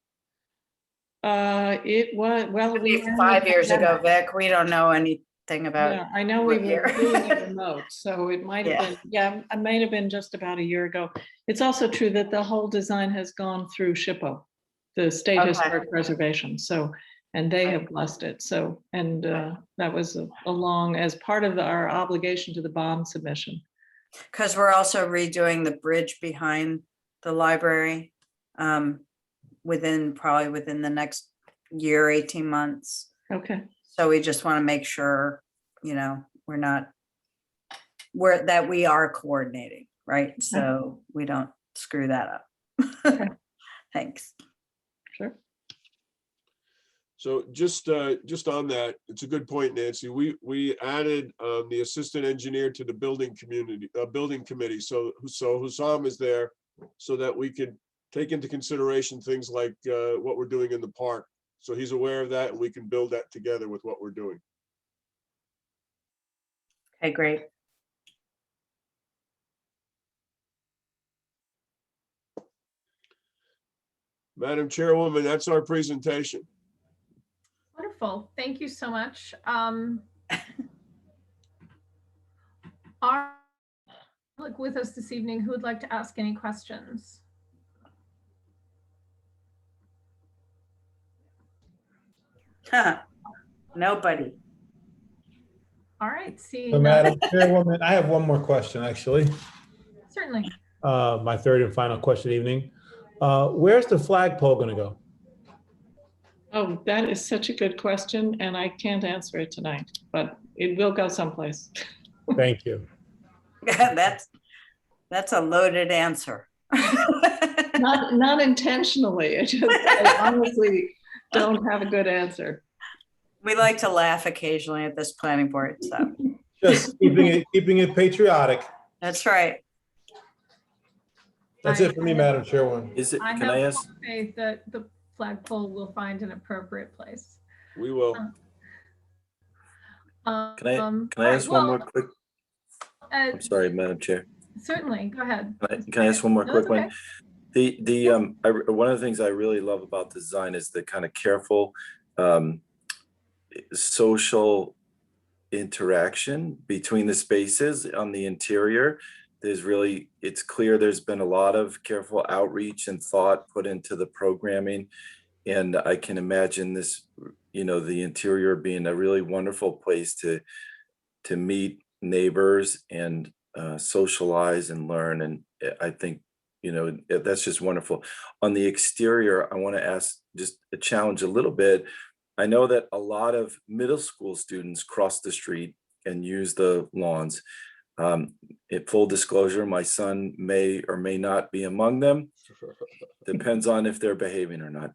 [SPEAKER 8] It was, well,
[SPEAKER 14] we 5 years ago, Vic. We don't know anything about.
[SPEAKER 8] Yeah, I know we were doing it remote, so it might have been. Yeah, it might have been just about a year ago. It's also true that the whole design has gone through SHPO, the State Historic Preservation. So, and they have blessed it. So, and that was along as part of our obligation to the bond submission.
[SPEAKER 14] Because we're also redoing the bridge behind the library probably within the next year, 18 months.
[SPEAKER 8] Okay.
[SPEAKER 14] So we just want to make sure, that we are coordinating, right? So we don't screw that up.
[SPEAKER 8] Okay.
[SPEAKER 14] Thanks.
[SPEAKER 8] Sure.
[SPEAKER 5] So just on that, it's a good point, Nancy. We added the assistant engineer to the building committee. So Hussam is there so that we could take into consideration things like what we're doing in the park. So he's aware of that, and we can build that together with what we're doing.
[SPEAKER 14] Okay, great.
[SPEAKER 5] Madam Chairwoman, that's our presentation.
[SPEAKER 1] Wonderful. Thank you so much. Look with us this evening, who would like to ask any questions?
[SPEAKER 14] Nobody.
[SPEAKER 1] All right, see.
[SPEAKER 11] So, Madam Chairwoman, I have one more question, actually.
[SPEAKER 1] Certainly.
[SPEAKER 11] My third and final question evening. Where's the flagpole going to go?
[SPEAKER 8] Oh, that is such a good question, and I can't answer it tonight, but it will go someplace.
[SPEAKER 11] Thank you.
[SPEAKER 14] That's a loaded answer.
[SPEAKER 8] Not intentionally. I honestly don't have a good answer.
[SPEAKER 14] We like to laugh occasionally at this planning board, so.
[SPEAKER 11] Just keeping it patriotic.
[SPEAKER 14] That's right.
[SPEAKER 11] That's it for me, Madam Chairwoman.
[SPEAKER 1] Can I ask? Faith that the flagpole will find an appropriate place.
[SPEAKER 5] We will.
[SPEAKER 3] Can I ask one more quick? I'm sorry, Madam Chair.
[SPEAKER 1] Certainly, go ahead.
[SPEAKER 3] Can I ask one more quick one? One of the things I really love about design is the kind of careful social interaction between the spaces on the interior. It's clear there's been a lot of careful outreach and thought put into the programming. And I can imagine this, the interior being a really wonderful place to meet neighbors and socialize and learn. And I think, you know, that's just wonderful. On the exterior, I want to ask just a challenge a little bit. I know that a lot of middle school students cross the street and use the lawns. In full disclosure, my son may or may not be among them. Depends on if they're behaving or not.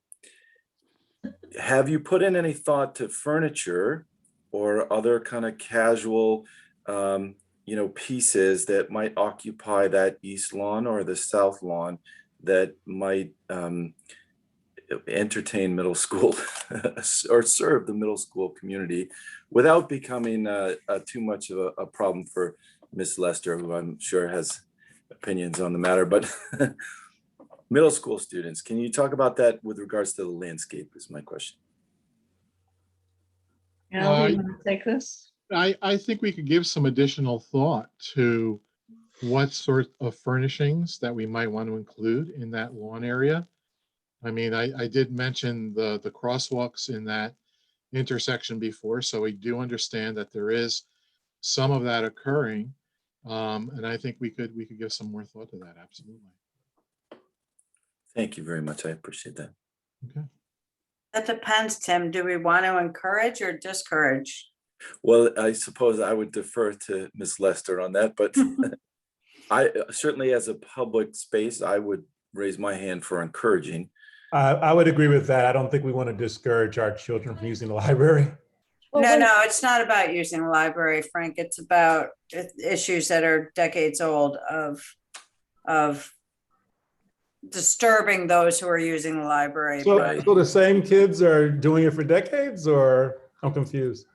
[SPEAKER 3] Have you put in any thought to furniture or other kind of casual, you know, pieces that might occupy that east lawn or the south lawn that might entertain middle school or serve the middle school community without becoming too much of a problem for Miss Lester, who I'm sure has opinions on the matter, but middle school students, can you talk about that with regards to the landscape is my question.
[SPEAKER 8] Al, do you want to take this?
[SPEAKER 13] I think we could give some additional thought to what sort of furnishings that we might want to include in that lawn area. I mean, I did mention the crosswalks in that intersection before, so we do understand that there is some of that occurring. And I think we could give some more thought to that, absolutely.
[SPEAKER 3] Thank you very much. I appreciate that.
[SPEAKER 13] Okay.
[SPEAKER 14] That depends, Tim. Do we want to encourage or discourage?
[SPEAKER 3] Well, I suppose I would defer to Ms. Lester on that, but I certainly, as a public space, I would raise my hand for encouraging.
[SPEAKER 11] I would agree with that. I don't think we want to discourage our children from using the library.
[SPEAKER 14] No, it's not about using the library, Frank. It's about issues that are decades old of disturbing those who are using the library.
[SPEAKER 11] So the same kids are doing it for decades, or I'm confused?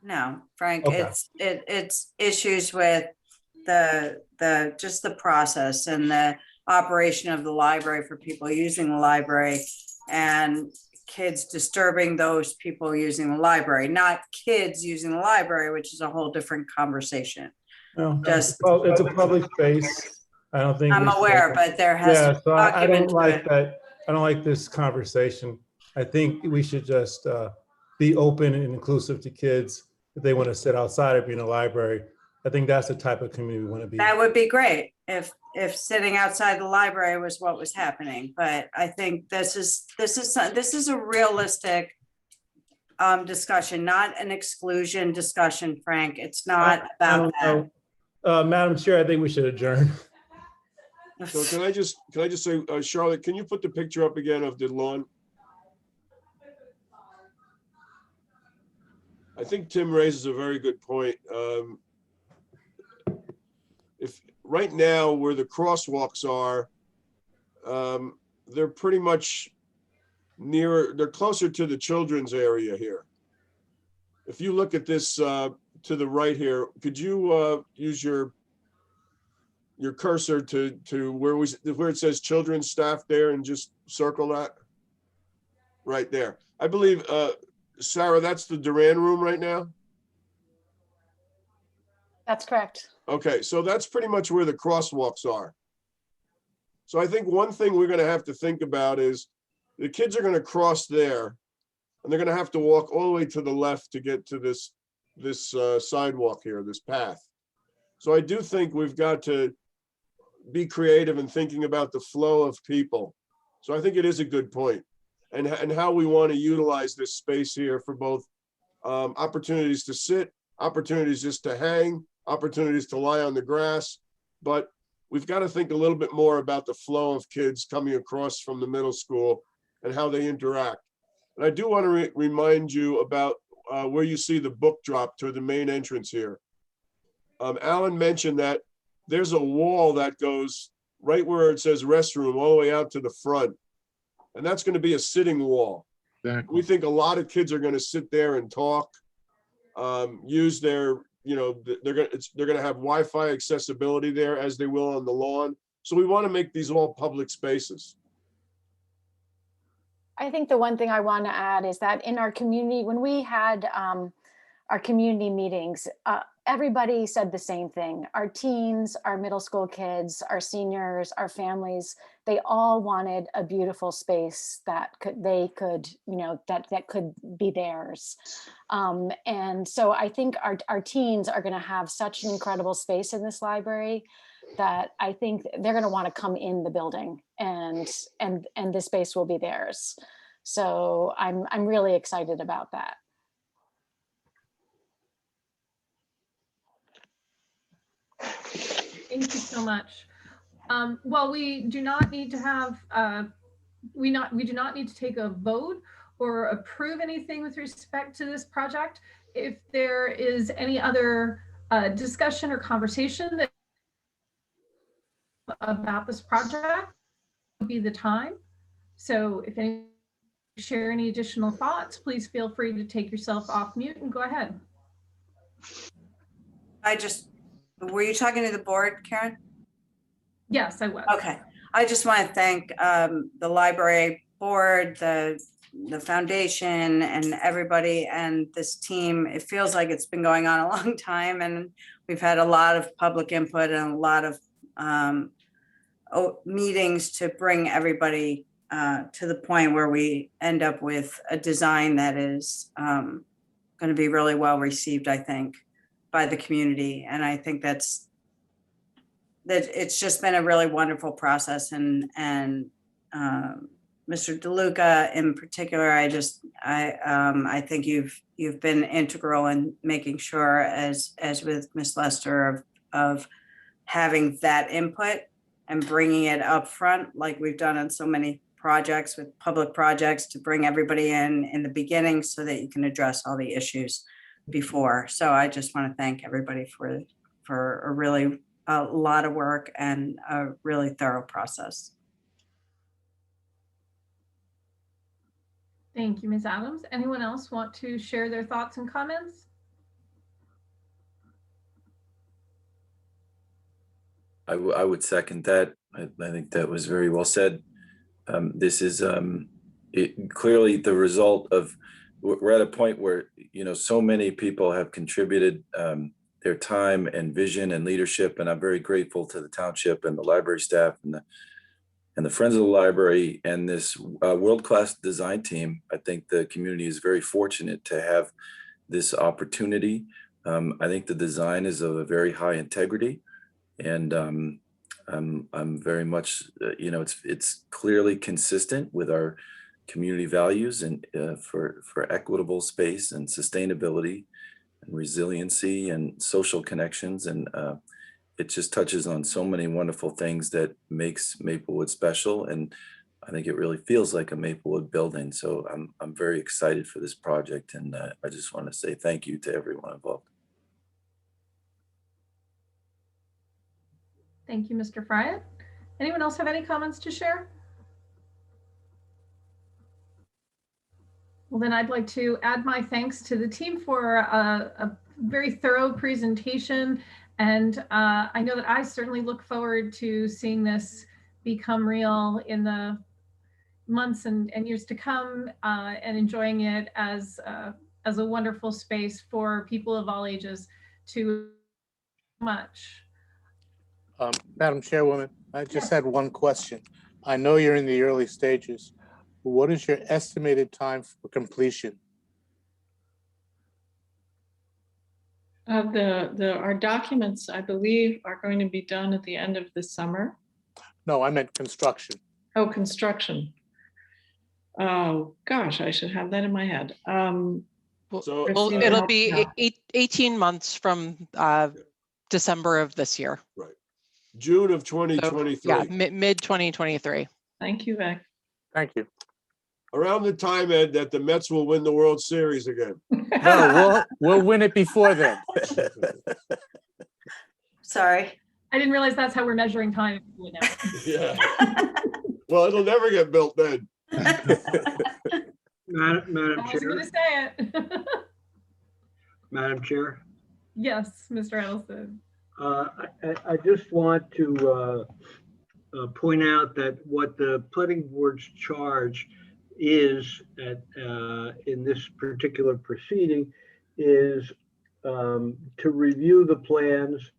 [SPEAKER 14] No, Frank,
[SPEAKER 11] Okay.
[SPEAKER 14] it's issues with just the process and the operation of the library for people using the library, and kids disturbing those people using the library, not kids using the library, which is a whole different conversation.
[SPEAKER 11] No,
[SPEAKER 14] Just
[SPEAKER 11] it's a public space. I don't think
[SPEAKER 14] I'm aware, but there has
[SPEAKER 11] yeah.
[SPEAKER 14] to be
[SPEAKER 11] So I don't
[SPEAKER 14] document
[SPEAKER 11] like that. I don't like this conversation. I think we should just be open and inclusive to kids if they want to sit outside or be in a library. I think that's the type of community we want to be.
[SPEAKER 14] That would be great if sitting outside the library was what was happening. But I think this is a realistic discussion, not an exclusion discussion, Frank. It's not about that.
[SPEAKER 11] Madam Chair, I think we should adjourn.
[SPEAKER 5] So can I just say, Charlotte, can you put the picture up again of the lawn? I think Tim raises a very good point. If right now where the crosswalks are, they're pretty much they're closer to the children's area here. If you look at this to the right here, could you use your cursor to where it says children's staff there and just circle that right there? I believe, Sarah, that's the Duran room right now?
[SPEAKER 6] That's correct.
[SPEAKER 5] Okay, so that's pretty much where the crosswalks are. So I think one thing we're gonna have to think about is the kids are gonna cross there and they're gonna have to walk all the way to the left to get to this sidewalk here, this path. So I do think we've got to be creative in thinking about the flow of people. So I think it is a good point, and how we want to utilize this space here for both opportunities to sit, opportunities just to hang, opportunities to lie on the grass. But we've got to think a little bit more about the flow of kids coming across from the middle school and how they interact. And I do want to remind you about where you see the book drop to the main entrance here. Alan mentioned that there's a wall that goes right where it says restroom all the way out to the front. And that's going to be a sitting wall.
[SPEAKER 13] Exactly.
[SPEAKER 5] We think a lot of kids are going to sit there and talk, use their, they're going to have Wi-Fi accessibility there as they will on the lawn. So we want to make these all public spaces.
[SPEAKER 6] I think the one thing I want to add is that in our community, when we had our community meetings, everybody said the same thing. Our teens, our middle school kids, our seniors, our families, they all wanted a beautiful space that they could, you know, that could be theirs. And so I think our teens are going to have such an incredible space in this library that I think they're going to want to come in the building, and this space will be theirs. So I'm really excited about that.
[SPEAKER 1] Thank you so much. Well, we do not need to have, we do not need to take a vote or approve anything with respect to this project. If there is any other discussion or conversation about this project, would be the time. So if any share any additional thoughts, please feel free to take yourself off mute and go ahead.
[SPEAKER 14] Were you talking to the board, Karen?
[SPEAKER 1] Yes, I was.
[SPEAKER 14] Okay. I just want to thank the library board, the foundation, and everybody and this team. It feels like it's been going on a long time, and we've had a lot of public input and a lot of meetings to bring everybody to the point where we end up with a design that is going to be really well received, I think, by the community. And I think that it's just been a really wonderful process. And Mr. DeLuca in particular, I think you've been integral in making sure, as with Ms. Lester, of having that input and bringing it up front, like we've done on so many projects with public projects, to bring everybody in the beginning so that you can address all the issues before. So I just want to thank everybody for a lot of work and a really thorough process.
[SPEAKER 1] Thank you, Ms. Adams. Anyone else want to share their thoughts and comments?
[SPEAKER 3] I would second that. I think that was very well said. This is clearly the result of, we're at a point where, you know, so many people have contributed their time and vision and leadership, and I'm very grateful to the township and the library staff and the Friends of the Library and this world-class design team. I think the community is very fortunate to have this opportunity. I think the design is of a very high integrity, and I'm very much, you know, it's clearly consistent with our community values and for equitable space and sustainability and resiliency and social connections. And it just touches on so many wonderful things that makes Maplewood special. And I think it really feels like a Maplewood building. So I'm very excited for this project. And I just want to say thank you to everyone involved.
[SPEAKER 1] Thank you, Mr. Fryatt. Anyone else have any comments to share? Well, then I'd like to add my thanks to the team for a very thorough presentation. And I know that I certainly look forward to seeing this become real in the months and years to come, and enjoying it as a wonderful space for people of all ages to much.
[SPEAKER 16] Madam Chairwoman, I just had one question. I know you're in the early stages. What is your estimated time for completion?
[SPEAKER 8] Our documents, I believe, are going to be done at the end of the summer.
[SPEAKER 16] No, I meant construction.
[SPEAKER 8] Oh, construction. Oh, gosh, I should have that in my head.
[SPEAKER 5] So
[SPEAKER 7] it'll be 18 months from December of this year.
[SPEAKER 5] Right. June of 2023.
[SPEAKER 7] So, yeah, mid 2023.
[SPEAKER 8] Thank you, Vic.
[SPEAKER 16] Thank you.
[SPEAKER 5] Around the time, Ed, that the Mets will win the World Series again.
[SPEAKER 16] No, we'll win it before then.
[SPEAKER 14] Sorry.
[SPEAKER 1] I didn't realize that's how we're measuring time.
[SPEAKER 5] Yeah. Well, it'll never get built then.
[SPEAKER 17] Madam
[SPEAKER 1] I was going to
[SPEAKER 17] Chair.
[SPEAKER 1] say it.
[SPEAKER 17] Madam Chair.
[SPEAKER 1] Yes, Mr. Edelson.
[SPEAKER 17] I just want to point out that what the planning board's charge is in this particular proceeding is to review the plans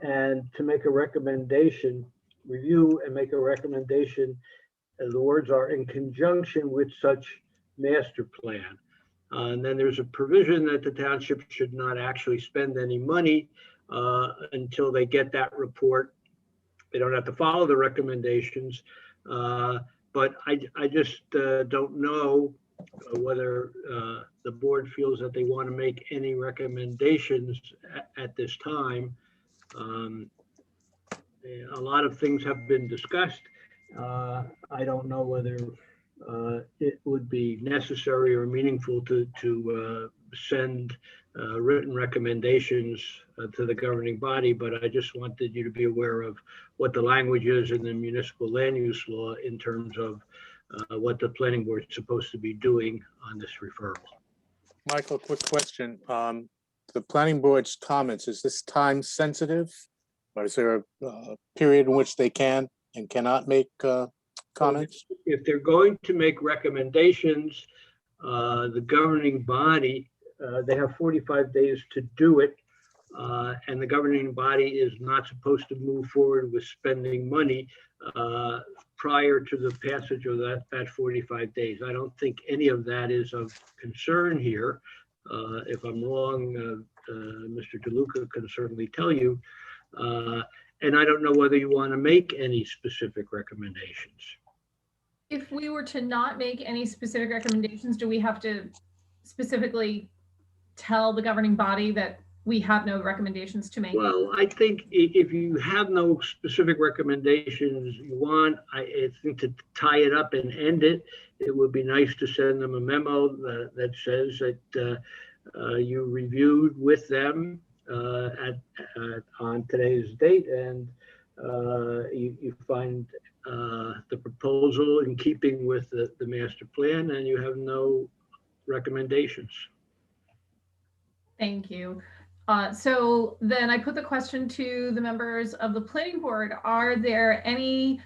[SPEAKER 17] and to make a recommendation, review and make a recommendation. The words are in conjunction with such master plan. And then there's a provision that the township should not actually spend any money until they get that report. They don't have to follow the recommendations, but I just don't know whether the board feels that they want to make any recommendations at this time. A lot of things have been discussed. I don't know whether it would be necessary or meaningful to send written recommendations to the governing body, but I just wanted you to be aware of what the language is in the municipal land use law in terms of what the planning board is supposed to be doing on this referral.
[SPEAKER 16] Michael, quick question. The planning board's comments, is this time sensitive? Or is there a period in which they can and cannot make comments?
[SPEAKER 17] If they're going to make recommendations, the governing body, they have 45 days to do it. And the governing body is not supposed to move forward with spending money prior to the passage of that 45 days. I don't think any of that is of concern here. If I'm wrong, Mr. DeLuca can certainly tell you. And I don't know whether you want to make any specific recommendations.
[SPEAKER 1] If we were to not make any specific recommendations, do we have to specifically tell the governing body that we have no recommendations to make?
[SPEAKER 17] Well, I think if you have no specific recommendations you want, I think to tie it up and end it, it would be nice to send them a memo that says that you reviewed with them on today's date, and you find the proposal in keeping with the master plan, and you have no recommendations.
[SPEAKER 1] Thank you. So then I put the question to the members of the planning board. Are there any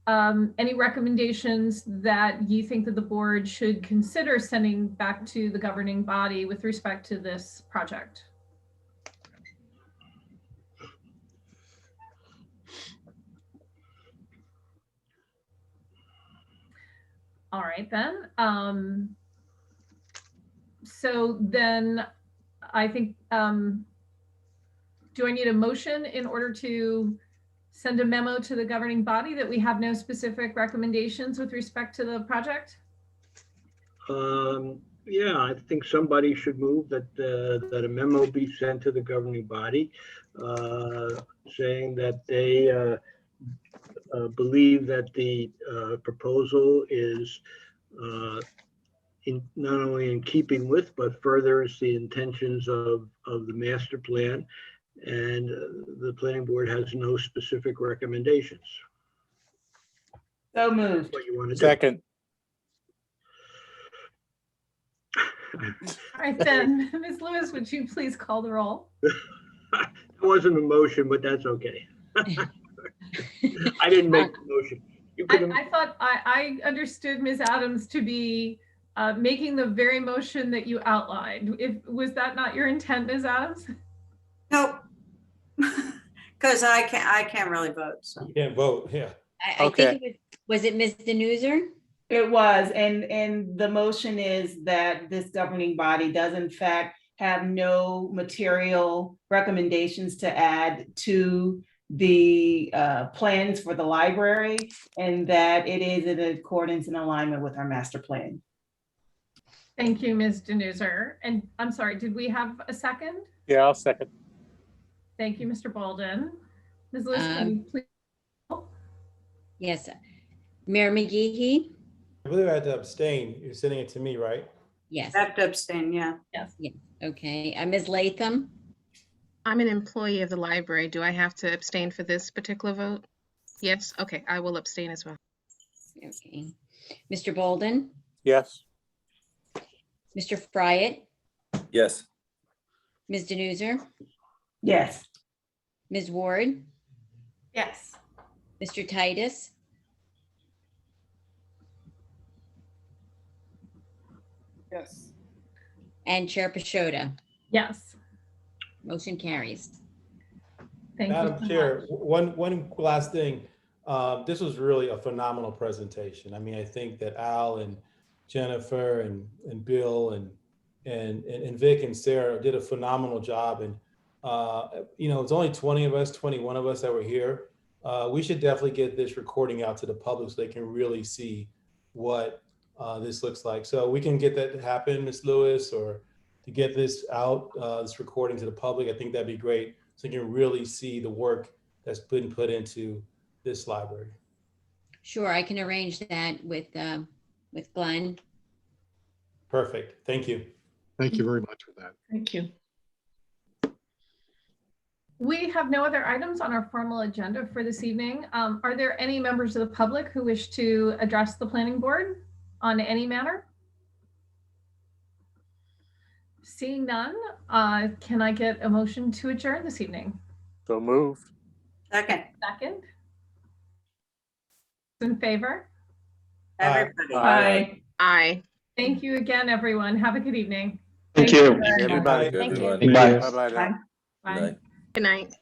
[SPEAKER 1] recommendations that you think that the board should consider sending back to the governing body with respect to this project? All right, then. So then I think, do I need a motion in order to send a memo to the governing body that we have no specific recommendations with respect to the project?
[SPEAKER 17] Yeah, I think somebody should move that a memo be sent to the governing body saying that they believe that the proposal is not only in keeping with, but furthers the intentions of the master plan, and the planning board has no specific recommendations.
[SPEAKER 15] So moved.
[SPEAKER 17] What you want to do.
[SPEAKER 16] Second.
[SPEAKER 1] All right, then, Ms. Lewis, would you please call the roll?
[SPEAKER 17] That wasn't a motion, but that's okay. I didn't make the motion.
[SPEAKER 1] I thought I understood Ms. Adams to be making the very motion that you outlined. Was that not your intent, Ms. Adams?
[SPEAKER 14] Nope. Because I can't really vote. So.
[SPEAKER 11] You can't vote, yeah.
[SPEAKER 2] I think was it Ms. Denuser?
[SPEAKER 15] It was, and the motion is that this governing body does in fact have no material recommendations to add to the plans for the library, and that it is in accordance and alignment with our master plan.
[SPEAKER 1] Thank you, Ms. Denuser. And I'm sorry, did we have a second?
[SPEAKER 16] Yeah, I'll second.
[SPEAKER 1] Thank you, Mr. Bolden. Ms. Lewis, can you please?
[SPEAKER 2] Yes. Mayor McGehee?
[SPEAKER 11] I believe I had to abstain. You're sending it to me, right?
[SPEAKER 2] Yes.
[SPEAKER 14] I have to abstain, yeah.
[SPEAKER 1] Yes.
[SPEAKER 2] Yeah. Okay. Ms. Latham?
[SPEAKER 18] I'm an employee of the library. Do I have to abstain for this particular vote? Yes. Okay, I will abstain as well.
[SPEAKER 2] Okay. Mr. Bolden?
[SPEAKER 16] Yes.
[SPEAKER 2] Mr. Friott?
[SPEAKER 3] Yes.
[SPEAKER 2] Ms. Denuser?
[SPEAKER 15] Yes.
[SPEAKER 2] Ms. Ward?
[SPEAKER 4] Yes.
[SPEAKER 2] Mr. Titus?
[SPEAKER 10] Yes.
[SPEAKER 2] And Chair Pashota?
[SPEAKER 1] Yes.
[SPEAKER 2] Motion carries.
[SPEAKER 1] Thank you.
[SPEAKER 11] Madam
[SPEAKER 1] so
[SPEAKER 11] Chair,
[SPEAKER 1] much.
[SPEAKER 11] one last thing. This was really a phenomenal presentation. I mean, I think that Al and Jennifer and Bill and Vic and Sarah did a phenomenal job. And, it's only 20 of us, 21 of us that were here. We should definitely get this recording out to the public so they can really see what this looks like. So we can get that to happen, Ms. Lewis, or to get this out, this recording to the public. I think that'd be great. So you can really see the work that's been put into this library.
[SPEAKER 2] Sure, I can arrange that with Glenn.
[SPEAKER 11] Perfect. Thank you.
[SPEAKER 13] Thank you very much for that.
[SPEAKER 8] Thank you.
[SPEAKER 1] We have no other items on our formal agenda for this evening. Are there any members of the public who wish to address the planning board on any matter? Seeing none, can I get a motion to adjourn this evening?
[SPEAKER 16] So moved.
[SPEAKER 14] Second,
[SPEAKER 1] Second? In favor?
[SPEAKER 14] everybody.
[SPEAKER 8] Aye.
[SPEAKER 18] Aye.
[SPEAKER 1] Thank you again, everyone. Have a good evening.
[SPEAKER 9] Thank you.
[SPEAKER 1] very much.
[SPEAKER 16] Everybody.
[SPEAKER 9] Thank you.
[SPEAKER 3] Everyone.
[SPEAKER 9] Bye.
[SPEAKER 16] Bye-bye now.
[SPEAKER 1] Bye.
[SPEAKER 3] Good night.
[SPEAKER 18] Good night.